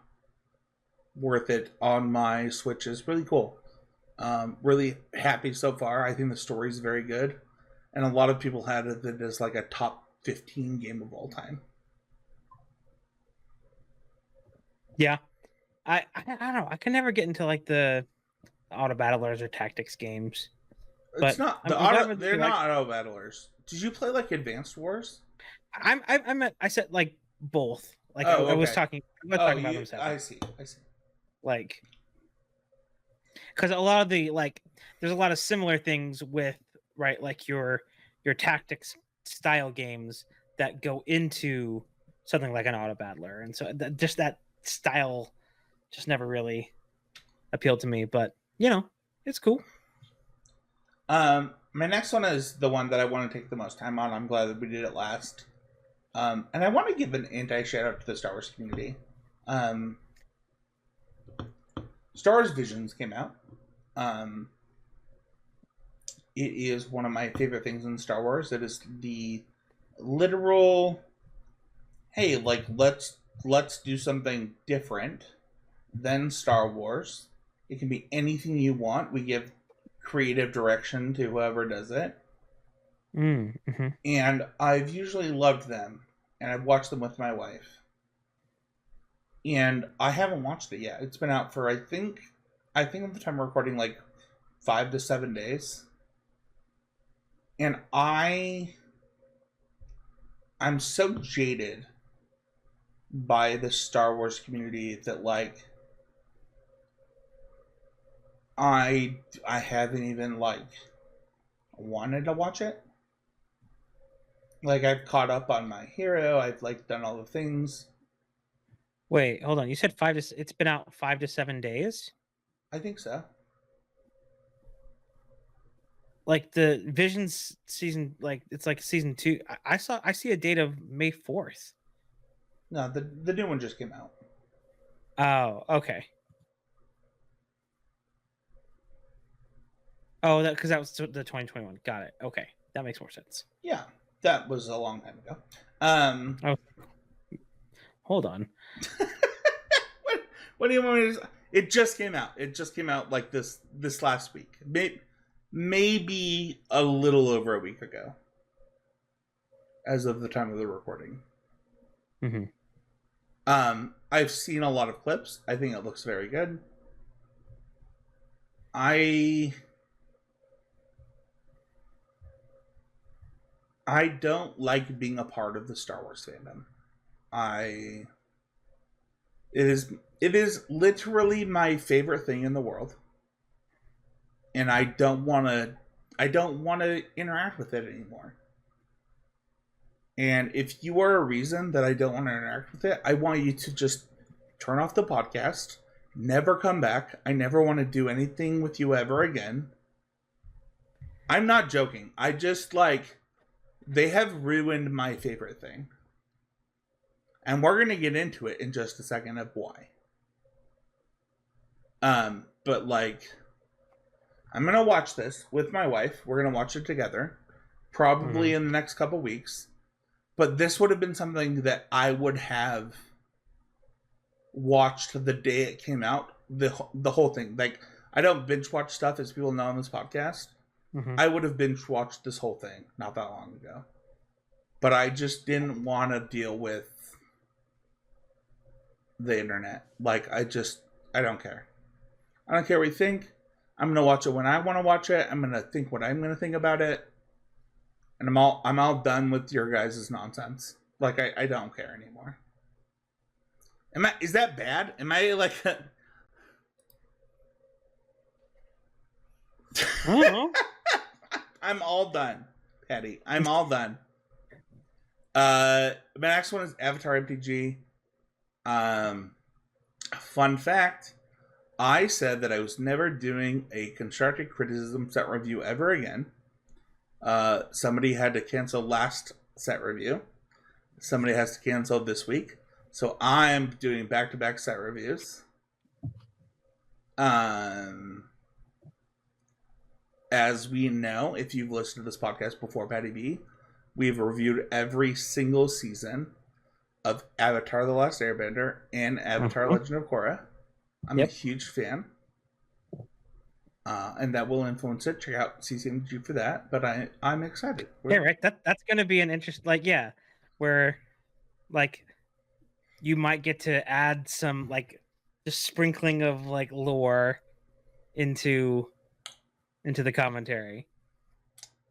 worth it on my Switch is really cool. Really happy so far. I think the story's very good, and a lot of people had it as, like, a top 15 game of all time. Yeah, I don't know. I can never get into, like, the auto battlers or tactics games. It's not the auto. They're not auto battlers. Did you play, like, Advanced Wars? I said, like, both. Like, I was talking about them separately. I see. Like, because a lot of the, like, there's a lot of similar things with, right, like your tactics style games that go into something like an auto battler, and so just that style just never really appealed to me. But, you know, it's cool. My next one is the one that I want to take the most time on. I'm glad that we did it last. And I want to give an anti-shout out to the Star Wars community. Star Wars Visions came out. It is one of my favorite things in Star Wars. It is the literal, hey, like, let's do something different than Star Wars. It can be anything you want. We give creative direction to whoever does it. Mm-hmm. And I've usually loved them, and I've watched them with my wife. And I haven't watched it yet. It's been out for, I think at the time we're recording, like, 5 to 7 days. And I'm so jaded by the Star Wars community that, like, I haven't even, like, wanted to watch it. Like, I've caught up on My Hero. I've, like, done all the things. Wait, hold on. You said it's been out 5 to 7 days? I think so. Like, the Visions season, like, it's like season 2. I see a date of May 4th. No, the new one just came out. Oh, okay. Oh, because that was the 2021. Got it. Okay. That makes more sense. Yeah, that was a long time ago. Oh, hold on. What do you want me to? It just came out. It just came out like this last week. Maybe a little over a week ago, as of the time of the recording. Mm-hmm. I've seen a lot of clips. I think it looks very good. I don't like being a part of the Star Wars fandom. It is literally my favorite thing in the world. And I don't want to interact with it anymore. And if you are a reason that I don't want to interact with it, I want you to just turn off the podcast, never come back. I never want to do anything with you ever again. I'm not joking. I just they have ruined my favorite thing. And we're going to get into it in just a second of why. But I'm going to watch this with my wife. We're going to watch it together, probably in the next couple weeks. But this would have been something that I would have watched the day it came out, the whole thing. I don't binge watch stuff, as people know on this podcast. Mm-hmm. I would have binge watched this whole thing not that long ago. But I just didn't want to deal with the internet. I don't care. I don't care what you think. I'm gonna watch it when I want to watch it. I'm gonna think what I'm gonna think about it, and I'm all done with your guys' nonsense. I don't care anymore. Is that bad? Am I like? I'm all done, Patty. I'm all done. My next one is Avatar MTG. Fun fact. I said that I was never doing a constructive criticism set review ever again. Somebody had to cancel last set review. Somebody has to cancel this week. So I'm doing back-to-back set reviews. As we know, if you've listened to this podcast before, Patty B, we've reviewed every single season of Avatar: The Last Airbender and Avatar: Legend of Korra. I'm a huge fan. And that will influence it. Check out CCMG for that. But I'm excited. Yeah, right. That's going to be an interest. Where you might get to add some just sprinkling of lore into the commentary.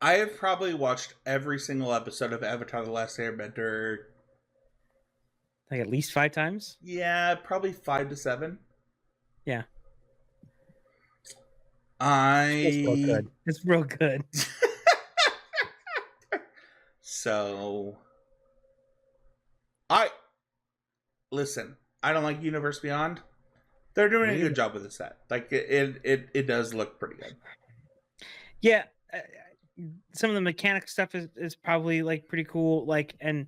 I have probably watched every single episode of Avatar: The Last Airbender. At least 5 times? Yeah, probably 5 to 7. Yeah. It's real good. It's real good. So, listen. I don't like Universe Beyond. They're doing a good job with the set. It does look pretty good. Yeah, some of the mechanic stuff is probably pretty cool. And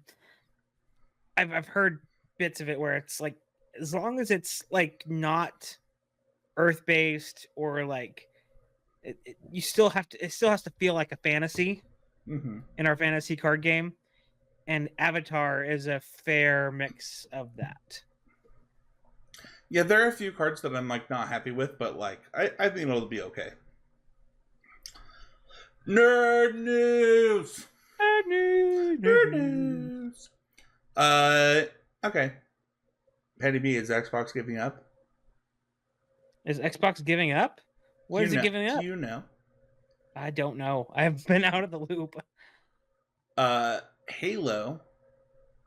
I've heard bits of it where it's as long as it's not Earth based or you still have to. It still has to feel like a fantasy in our fantasy card game, and Avatar is a fair mix of that. Yeah, there are a few cards that I'm not happy with, but I think it'll be okay. Nerd news. Nerd news. Okay. Patty B, is Xbox giving up? Is Xbox giving up? What is it giving up? Do you know? I don't know. I've been out of the loop. Halo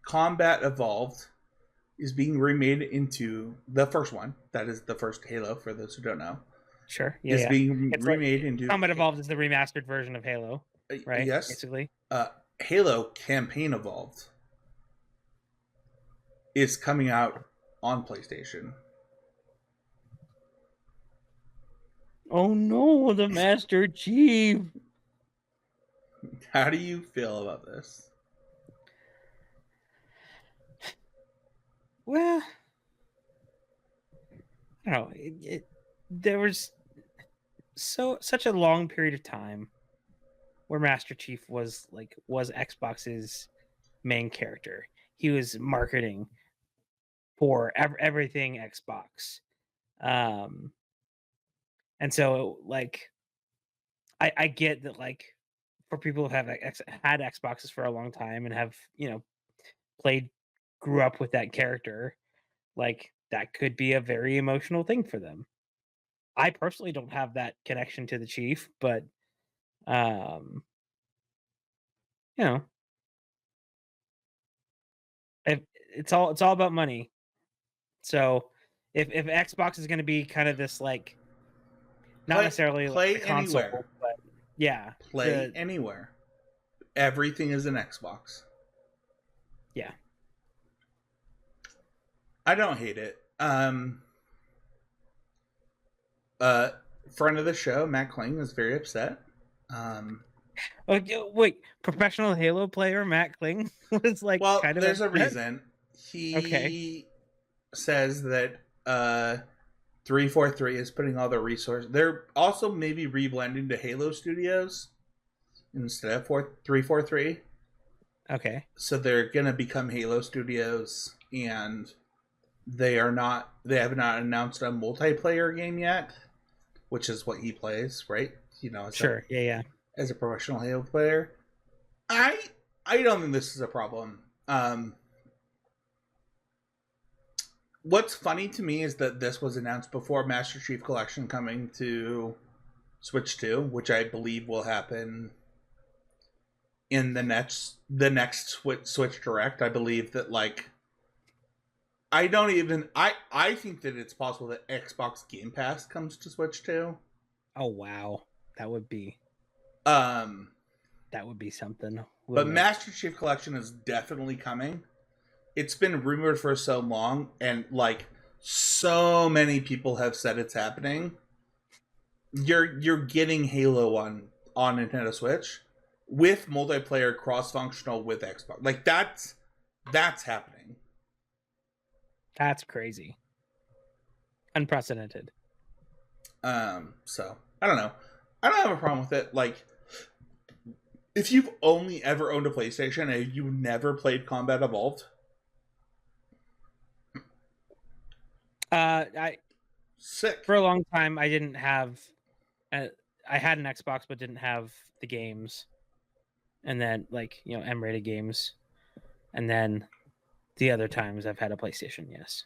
Combat Evolved is being remade into the first one. That is the first Halo, for those who don't know. Sure. Yeah. It's being remade into Combat Evolved is the remastered version of Halo, right? Yes. Basically. Halo Campaign Evolved is coming out on PlayStation. Oh no, the Master Chief. How do you feel about this? Well, I don't know. There was such a long period of time where Master Chief was Xbox's main character. He was marketing for everything Xbox. And so like I get that, like, for people who have had Xboxes for a long time and have, played, grew up with that character, like, that could be a very emotional thing for them. I personally don't have that connection to the Chief, but um, you know, if it's all about money. So if Xbox is going to be kind of this, like, not necessarily like play a console, anywhere. but yeah, Play anywhere. Everything is an Xbox. Yeah. I don't hate it. Friend of the show, Matt Kling, is very upset. Wait, professional Halo player Matt Kling was like, well, kind of there's upset? a reason. He says that 343 is putting all their resources. They're also maybe reblending to Halo Studios instead of 343. Okay. So they're gonna become Halo Studios, and they have not announced a multiplayer game yet, which is what he plays, right? Sure. Yeah. As a professional Halo player, I don't think this is a problem. What's funny to me is that this was announced before Master Chief Collection coming to Switch 2, which I believe will happen in the next Switch Direct. I believe that, like, I think that it's possible that Xbox Game Pass comes to Switch 2. Oh wow, that would be something. But Master Chief Collection is definitely coming. It's been rumored for so long, and like so many people have said it's happening. You're getting Halo on Nintendo Switch with multiplayer cross-functional with Xbox. Like that's happening. That's crazy. Unprecedented. So I don't know. I don't have a problem with it. Like, if you've only ever owned a PlayStation and you never played Combat Evolved, sick. For a long time, I didn't have. I had an Xbox, but didn't have the games, and then, like, M-rated games, and then the other times I've had a PlayStation. Yes.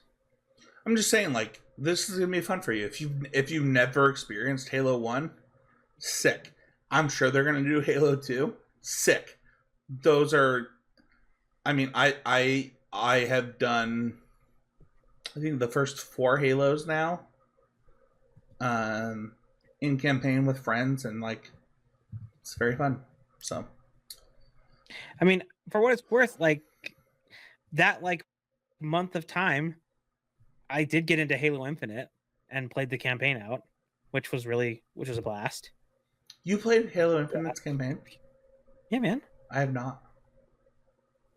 I'm just saying, like, this is gonna be fun for you. If you've never experienced Halo 1, sick. I'm sure they're gonna do Halo 2, sick. Those are, I mean, I have done, I think, the first 4 Halos now, in campaign with friends, and like, it's very fun. So, I mean, for what it's worth, like, that, like, month of time, I did get into Halo Infinite and played the campaign out, which was a blast. You played Halo Infinite's campaign? Yeah, man. I have not.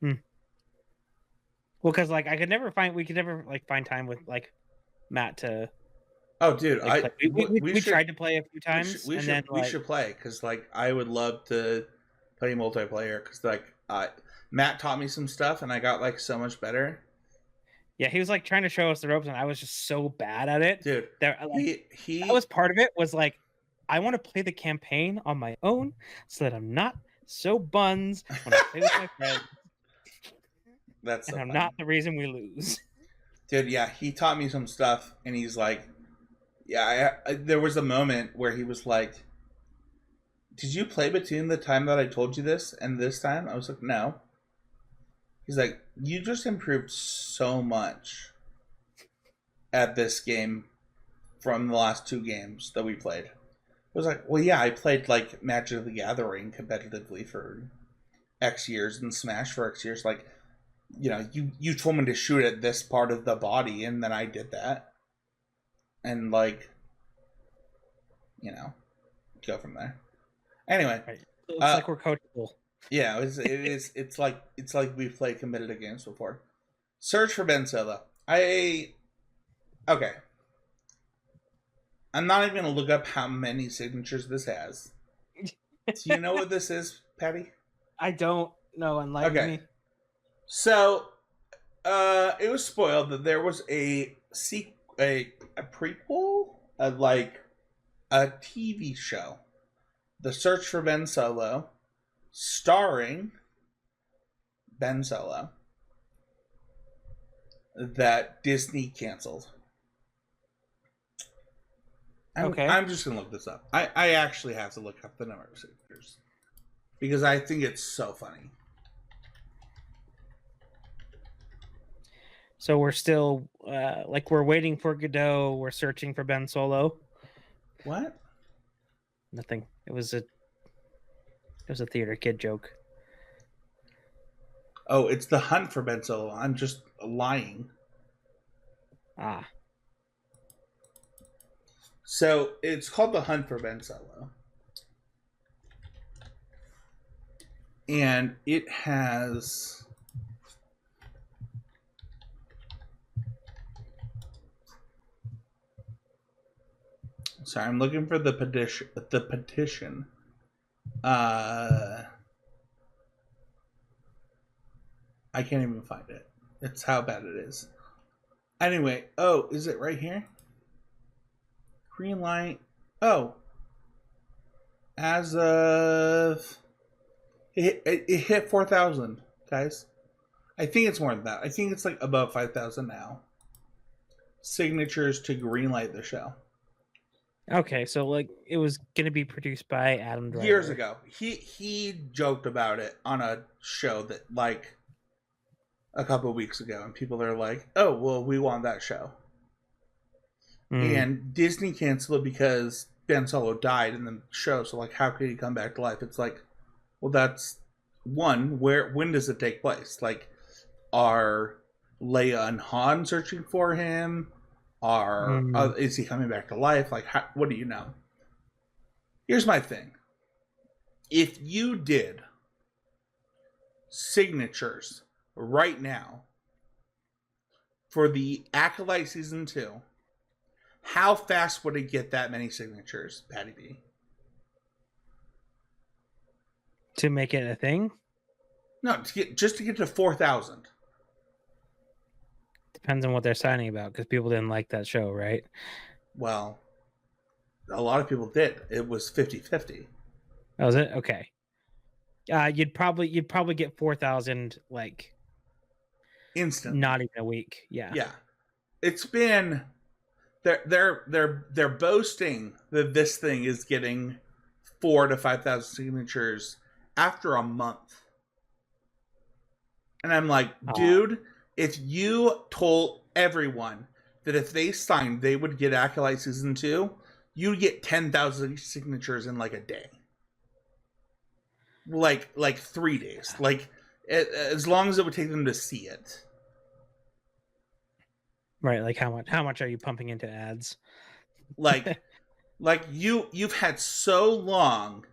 Well, because, like, we could never like find time with, like, Matt to. Oh, dude, like, we tried to play a few times. We should play, because, like, I would love to play multiplayer, because, like, Matt taught me some stuff and I got, like, so much better. Yeah, he was, like, trying to show us the ropes, and I was just so bad at it. Dude, that was part of it. Was like, I want to play the campaign on my own so that I'm not so buns when I play with my friends. That's so and I'm funny. not the reason we lose. Dude, yeah, he taught me some stuff, and he's like, yeah, there was a moment where he was like, did you play between the time that I told you this and this time? I was like, no. He's like, you just improved so much at this game from the last 2 games that we played. I was like, well, yeah, I played, like, Magic the Gathering competitively for X years and Smash for X years. Like, you told me to shoot at this part of the body, and then I did that. And, like, go from there. Anyway. Right. It looks like we're coachable. Yeah, it's like we've played competitive games before. Search for Ben Solo. Okay. I'm not even gonna look up how many signatures this has. Do you know what this is, Patty? I don't know. Enlighten Okay. me. So, it was spoiled that there was a prequel, like a TV show, The Search for Ben Solo, starring Ben Solo, that Disney canceled. Okay. I'm just gonna look this up. I actually have to look up the number of signatures because I think it's so funny. So we're still like we're waiting for Godot. We're searching for Ben Solo. What? Nothing. It was a theater kid joke. Oh, it's The Hunt for Ben Solo. I'm just lying. Ah. So it's called The Hunt for Ben Solo. And it has... Sorry, I'm looking for the petition. I can't even find it. It's how bad it is. Anyway, oh, is it right here? Green light. Oh. As of... It hit 4,000, guys. I think it's more than that. I think it's like above 5,000 now. Signatures to greenlight the show. Okay, so like it was gonna be produced by Adam Driver Years ago. He joked about it on a show that like a couple of weeks ago, and people are like, "Oh, well, we want that show." And Disney canceled it because Ben Solo died in the show. So like, how could he come back to life? It's like, well, that's one. When does it take place? Like, are Leia and Han searching for him? Is he coming back to life? Like, what do you know? Here's my thing. If you did signatures right now for the Acolyte Season 2, how fast would it get that many signatures, Patty B? To make it a thing? No, just to get to 4,000. Depends on what they're signing about, because people didn't like that show, right? Well, a lot of people did. It was 50-50. Oh, was it? Okay. You'd probably get 4,000 like Instant. not even a week. Yeah. Yeah. It's been they're boasting that this thing is getting 4,000 to 5,000 signatures after a month. And I'm like, dude, if you told everyone that if they signed, they would get Acolyte Season 2, you'd get 10,000 signatures in like a day. Like 3 days. Like, as long as it would take them to see it. Right, like how much are you pumping into ads? Like you've had so long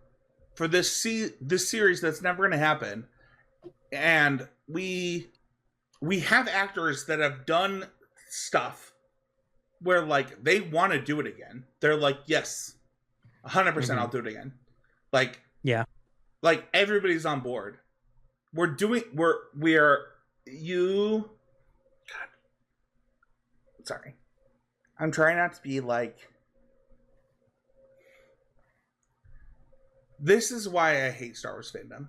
for this series that's never going to happen, and we have actors that have done stuff where like they want to do it again. They're like, yes, 100%, I'll do it again. Like, yeah, like everybody's on board. God, sorry, I'm trying not to be like. This is why I hate Star Wars fandom.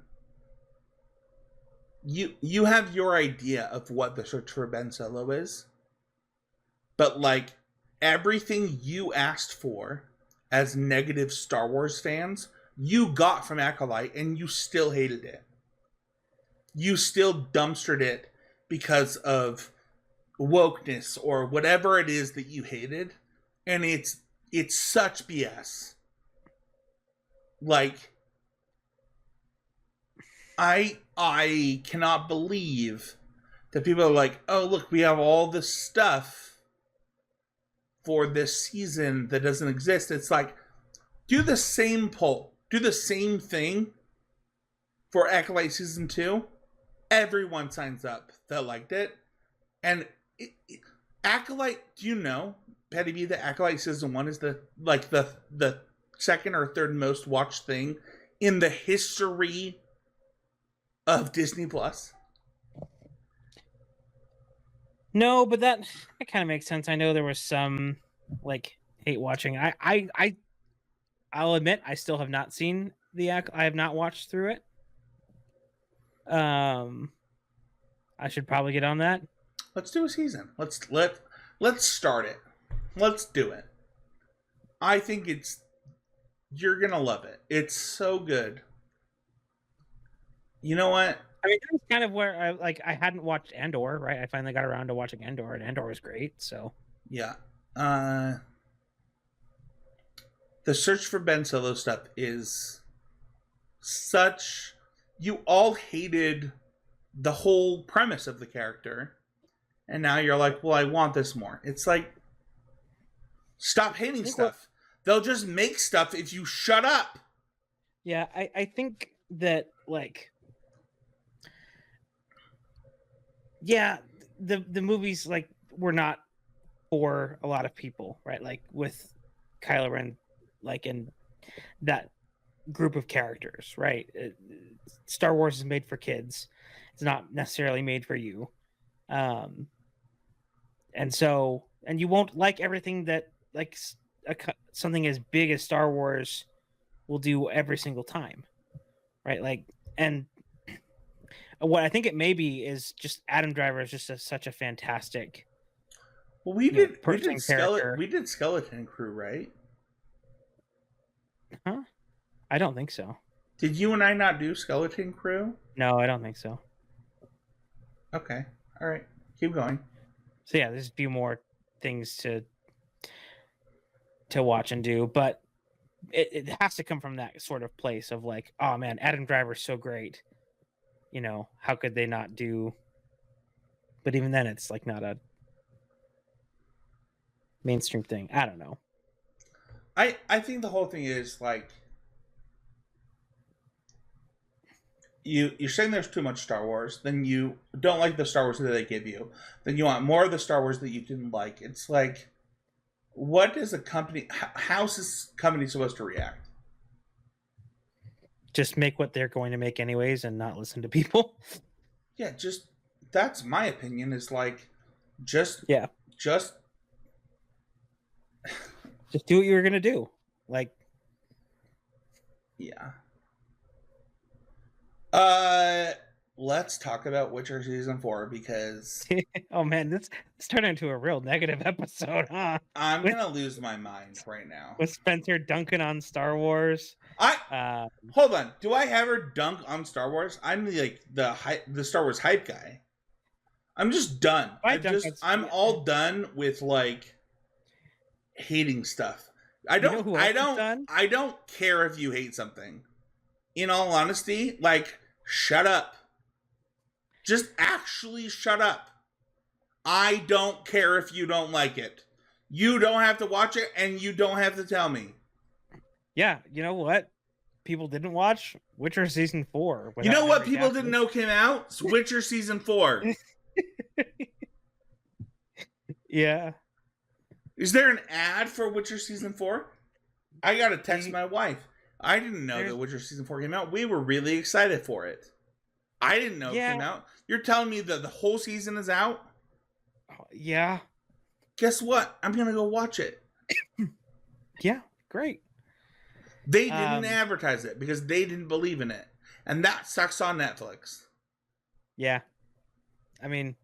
You have your idea of what the search for Ben Solo is, but like everything you asked for as negative Star Wars fans, you got from Acolyte, and you still hated it. You still dumpstered it because of wokeness or whatever it is that you hated, and it's such BS. Like, I cannot believe that people are like, oh, look, we have all this stuff for this season that doesn't exist. It's like, do the same poll. Do the same thing for Acolyte Season 2. Everyone signs up that liked it. And Acolyte, do you know, Patty B, that Acolyte Season 1 is the second or third most watched thing in the history of Disney Plus? No, but that kind of makes sense. I know there was some like hate watching. I'll admit I still have not seen I have not watched through it. I should probably get on that. Let's do a season. Let's start it. Let's do it. I think you're gonna love it. It's so good. You know what? I mean, that's kind of where I hadn't watched Andor, right? I finally got around to watching Andor, and Andor was great. So yeah, the Search for Ben Solo stuff is such. You all hated the whole premise of the character, and now you're like, well, I want this more. It's like, stop hating stuff. They'll just make stuff if you shut up. Yeah, I think that like. Yeah, the movies like were not for a lot of people, right? Like with Kylo Ren, like in that group of characters, right? Star Wars is made for kids. It's not necessarily made for you. And you won't like everything that like something as big as Star Wars will do every single time, right? Like, and what I think it may be is just Adam Driver is just such a fantastic. Well, we did Skeleton Crew, right? Huh? I don't think so. Did you and I not do Skeleton Crew? No, I don't think so. Okay. All right. Keep going. So yeah, there's a few more things to watch and do, but it has to come from that sort of place of like, oh man, Adam Driver's so great. You know, how could they not do? But even then, it's like not a mainstream thing. I don't know. I think the whole thing is like you're saying there's too much Star Wars, then you don't like the Star Wars that they give you, then you want more of the Star Wars that you didn't like. It's like, what is a company? How's this company supposed to react? Just make what they're going to make anyways and not listen to people. Yeah, just that's my opinion. Is like, just do what you were gonna do. Like, yeah. Let's talk about Witcher season 4 because oh man, this turned into a real negative episode, huh? I'm gonna lose my mind right now. With Spencer dunking on Star Wars. Hold on. Do I ever dunk on Star Wars? I'm the Star Wars hype guy. I'm just done. I'm all done with like hating stuff. I don't care if you hate something. In all honesty, like, shut up. Just actually shut up. I don't care if you don't like it. You don't have to watch it, and you don't have to tell me. Yeah, you know what? People didn't watch Witcher season 4. You know what people didn't know came out? It's Witcher season 4. Yeah. Is there an ad for Witcher season 4? I gotta text my wife. I didn't know that Witcher season 4 came out. We were really excited for it. I didn't know it came out. You're telling me that the whole season is out? Yeah. Guess what? I'm gonna go watch it. Yeah, great. They didn't advertise it because they didn't believe in it. And that sucks on Netflix. Yeah. I mean,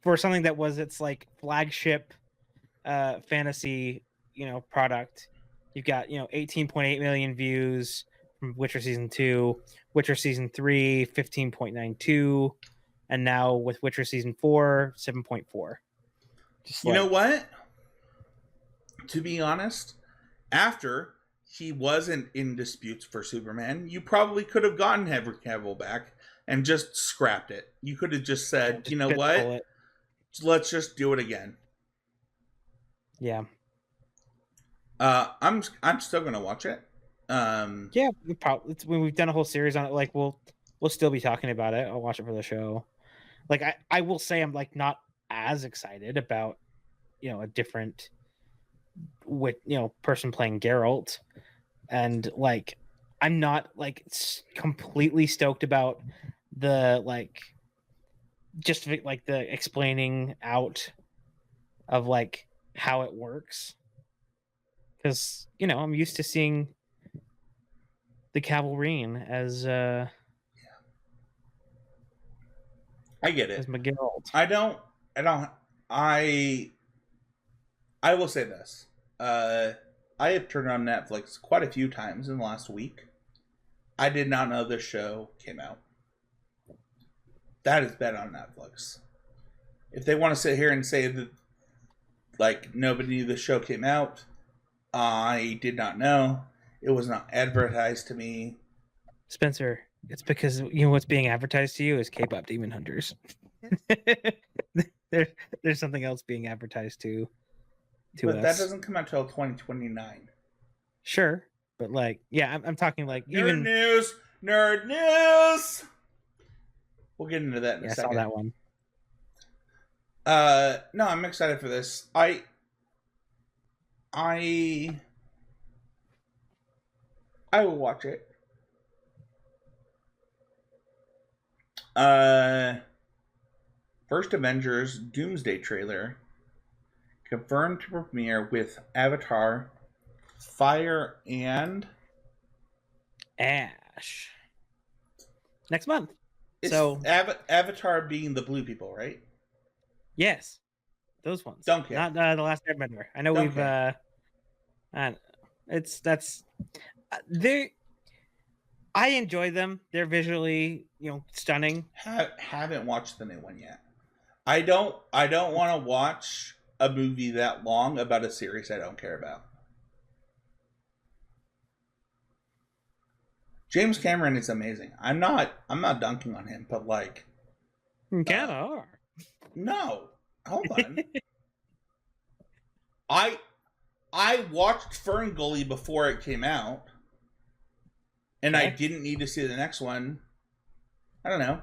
for something that was its like flagship fantasy, product, you've got, 18.8 million views from Witcher season 2, Witcher season 3, 15.92, and now with Witcher season 4, 7.4. You know what? To be honest, after he wasn't in disputes for Superman, you probably could have gotten Henry Cavill back and just scrapped it. You could have just said, you know what? Let's just do it again. Yeah. I'm still gonna watch it. Yeah, we've done a whole series on it. Like we'll still be talking about it. I'll watch it for the show. Like I will say I'm like not as excited about a different person playing Geralt, and like I'm not like completely stoked about the like just like the explaining out of like how it works, because I'm used to seeing the Cavalrine I get as it. McGill. I don't. I don't. I. I will say this. I have turned on Netflix quite a few times in the last week. I did not know this show came out. That is bad on Netflix. If they want to sit here and say that, like, nobody knew the show came out, I did not know. It was not advertised to me. Spencer, it's because what's being advertised to you is K-pop Demon Hunters. there, there's something else being advertised to But us. that doesn't come out till 2029. Sure, but like, yeah, I'm talking like Nerd news. Nerd news. We'll get into that in a second. I saw that one. No, I'm excited for this. I will watch it. First Avengers Doomsday trailer confirmed to premiere with Avatar, Fire and Ash next month. It's so Avatar being the blue people, right? Yes, those ones. Don't care. Not the Last Airbender. I know we've. They. I enjoy them. They're visually, stunning. Haven't watched the new one yet. I don't want to watch a movie that long about a series I don't care about. James Cameron is amazing. I'm not dunking on him, but like, you kind of are. No, hold on. I watched Fern Gully before it came out, and okay. I didn't need to see the next one. I don't know.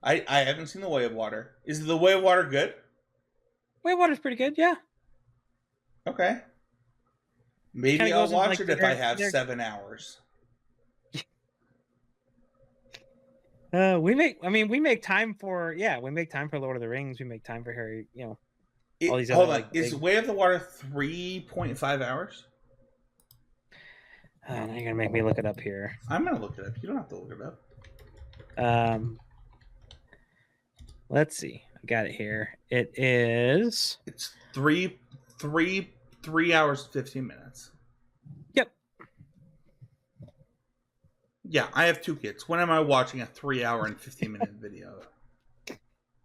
I haven't seen The Way of Water. Is The Way of Water good? Way of Water's pretty good, yeah. Okay. Maybe I'll watch it if I have 7 hours. We make time for Lord of the Rings. We make time for Harry. All these hold on, is Way of the Water 3.5 hours? Now you're gonna make me look it up here. I'm gonna look it up. You don't have to look it up. Let's see. I got it here. It is. It's 3 hours 15 minutes. Yep. Yeah, I have 2 kids. When am I watching a 3 hour and 15 minute video?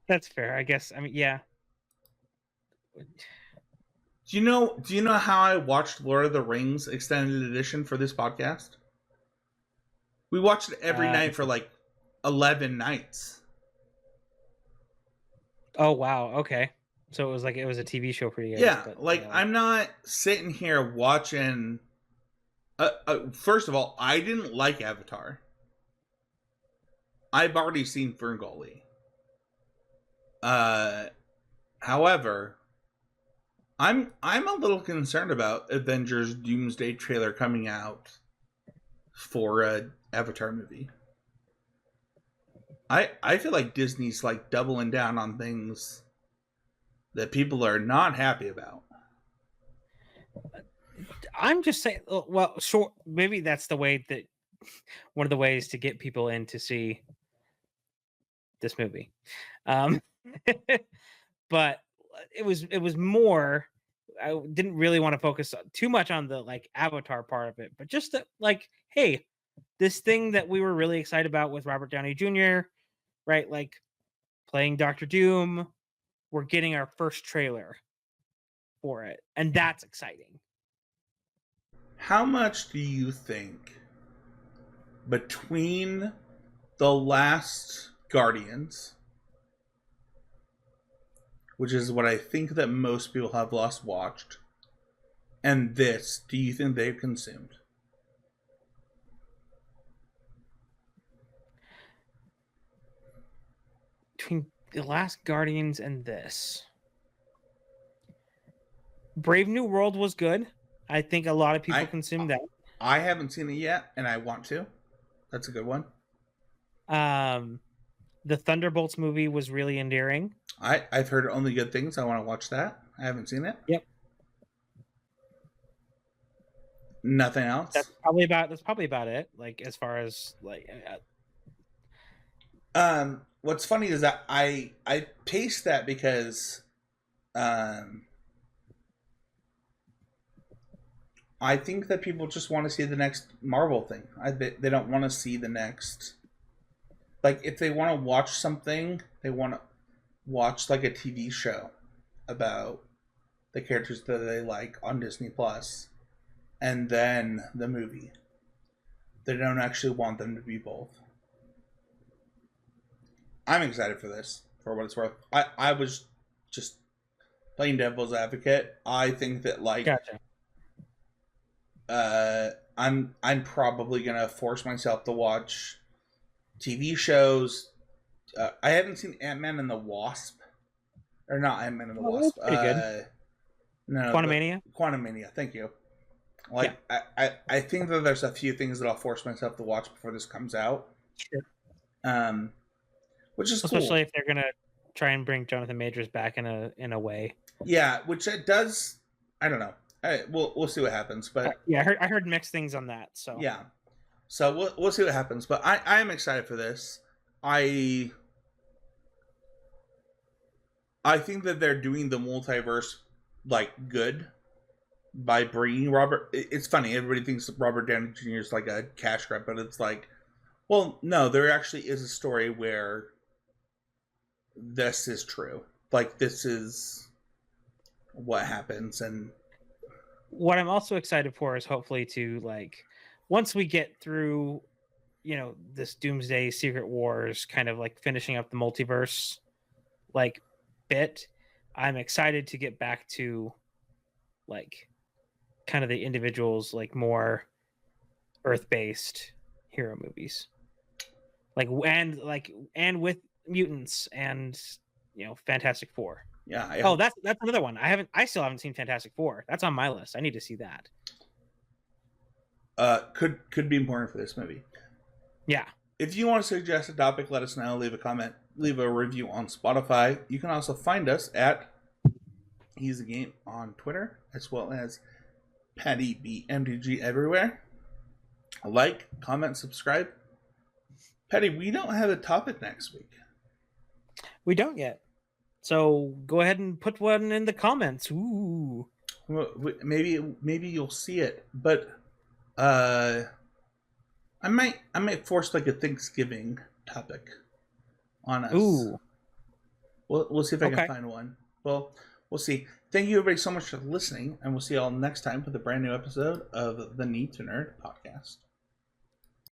That's fair, I guess. Yeah. Do you know how I watched Lord of the Rings Extended Edition for this podcast? We watched it every night for like 11 nights. Oh wow, okay. So it was a TV show for you guys. Yeah, I'm not sitting here watching. First of all, I didn't like Avatar. I've already seen Ferngully. However, I'm a little concerned about Avengers Doomsday trailer coming out for a Avatar movie. I feel like Disney's like doubling down on things that people are not happy about. I'm just saying, well, sure, maybe that's the way that one of the ways to get people in to see this movie. But it was more, I didn't really want to focus too much on the like Avatar part of it, but just that, like, hey, this thing that we were really excited about with Robert Downey Jr., right? Like playing Dr. Doom, we're getting our first trailer for it, and that's exciting. How much do you think between The Last Guardians, which is what I think that most people have watched, and this, do you think they've consumed? Between The Last Guardians and this, Brave New World was good. I think a lot of people consumed that. I haven't seen it yet, and I want to. That's a good one. The Thunderbolts movie was really endearing. I've heard only good things. I want to watch that. I haven't seen it. Yep. Nothing else. That's probably about it. Like as far as like. What's funny is that I paced that because, I think that people just want to see the next Marvel thing. They don't want to see the next. Like, if they want to watch something, they want to watch like a TV show about the characters that they like on Disney Plus, and then the movie. They don't actually want them to be both. I'm excited for this, for what it's worth. I was just playing devil's advocate. I think that like, Gotcha. I'm probably gonna force myself to watch TV shows. I haven't seen Ant-Man and the Wasp, or not Ant-Man and the Wasp. Pretty good. No, Quantumania. Quantumania. Thank you. Like, yeah. I think that there's a few things that I'll force myself to watch before this comes out. Sure. Which is especially cool. If they're gonna try and bring Jonathan Majors back in a way. Yeah, which it does. I don't know. We'll see what happens. But yeah, I heard mixed things on that. So yeah, so we'll see what happens. But I am excited for this. I think that they're doing the multiverse like good by bringing Robert. It's funny. Everybody thinks Robert Downey Jr. is like a cash grab, but it's like, well, no, there actually is a story where this is true. Like, this is what happens. And what I'm also excited for is hopefully to, like, once we get through, this Doomsday Secret Wars kind of like finishing up the multiverse like bit, I'm excited to get back to like kind of the individuals, like more Earth-based hero movies. And with mutants and Fantastic Four. Yeah. That's another one. I still haven't seen Fantastic Four. That's on my list. I need to see that. Could be important for this movie. Yeah. If you want to suggest a topic, let us know. Leave a comment. Leave a review on Spotify. You can also find us at He's a Game on Twitter, as well as Patty B MTG everywhere. Like, comment, subscribe. Patty, we don't have a topic next week. We don't yet. So go ahead and put one in the comments. Ooh. Well, maybe you'll see it, but I might force like a Thanksgiving topic on us. Ooh. We'll see if I can find one. Well, we'll see. Thank you everybody so much for listening, and we'll see you all next time with a brand new episode of the Need to Nerd podcast.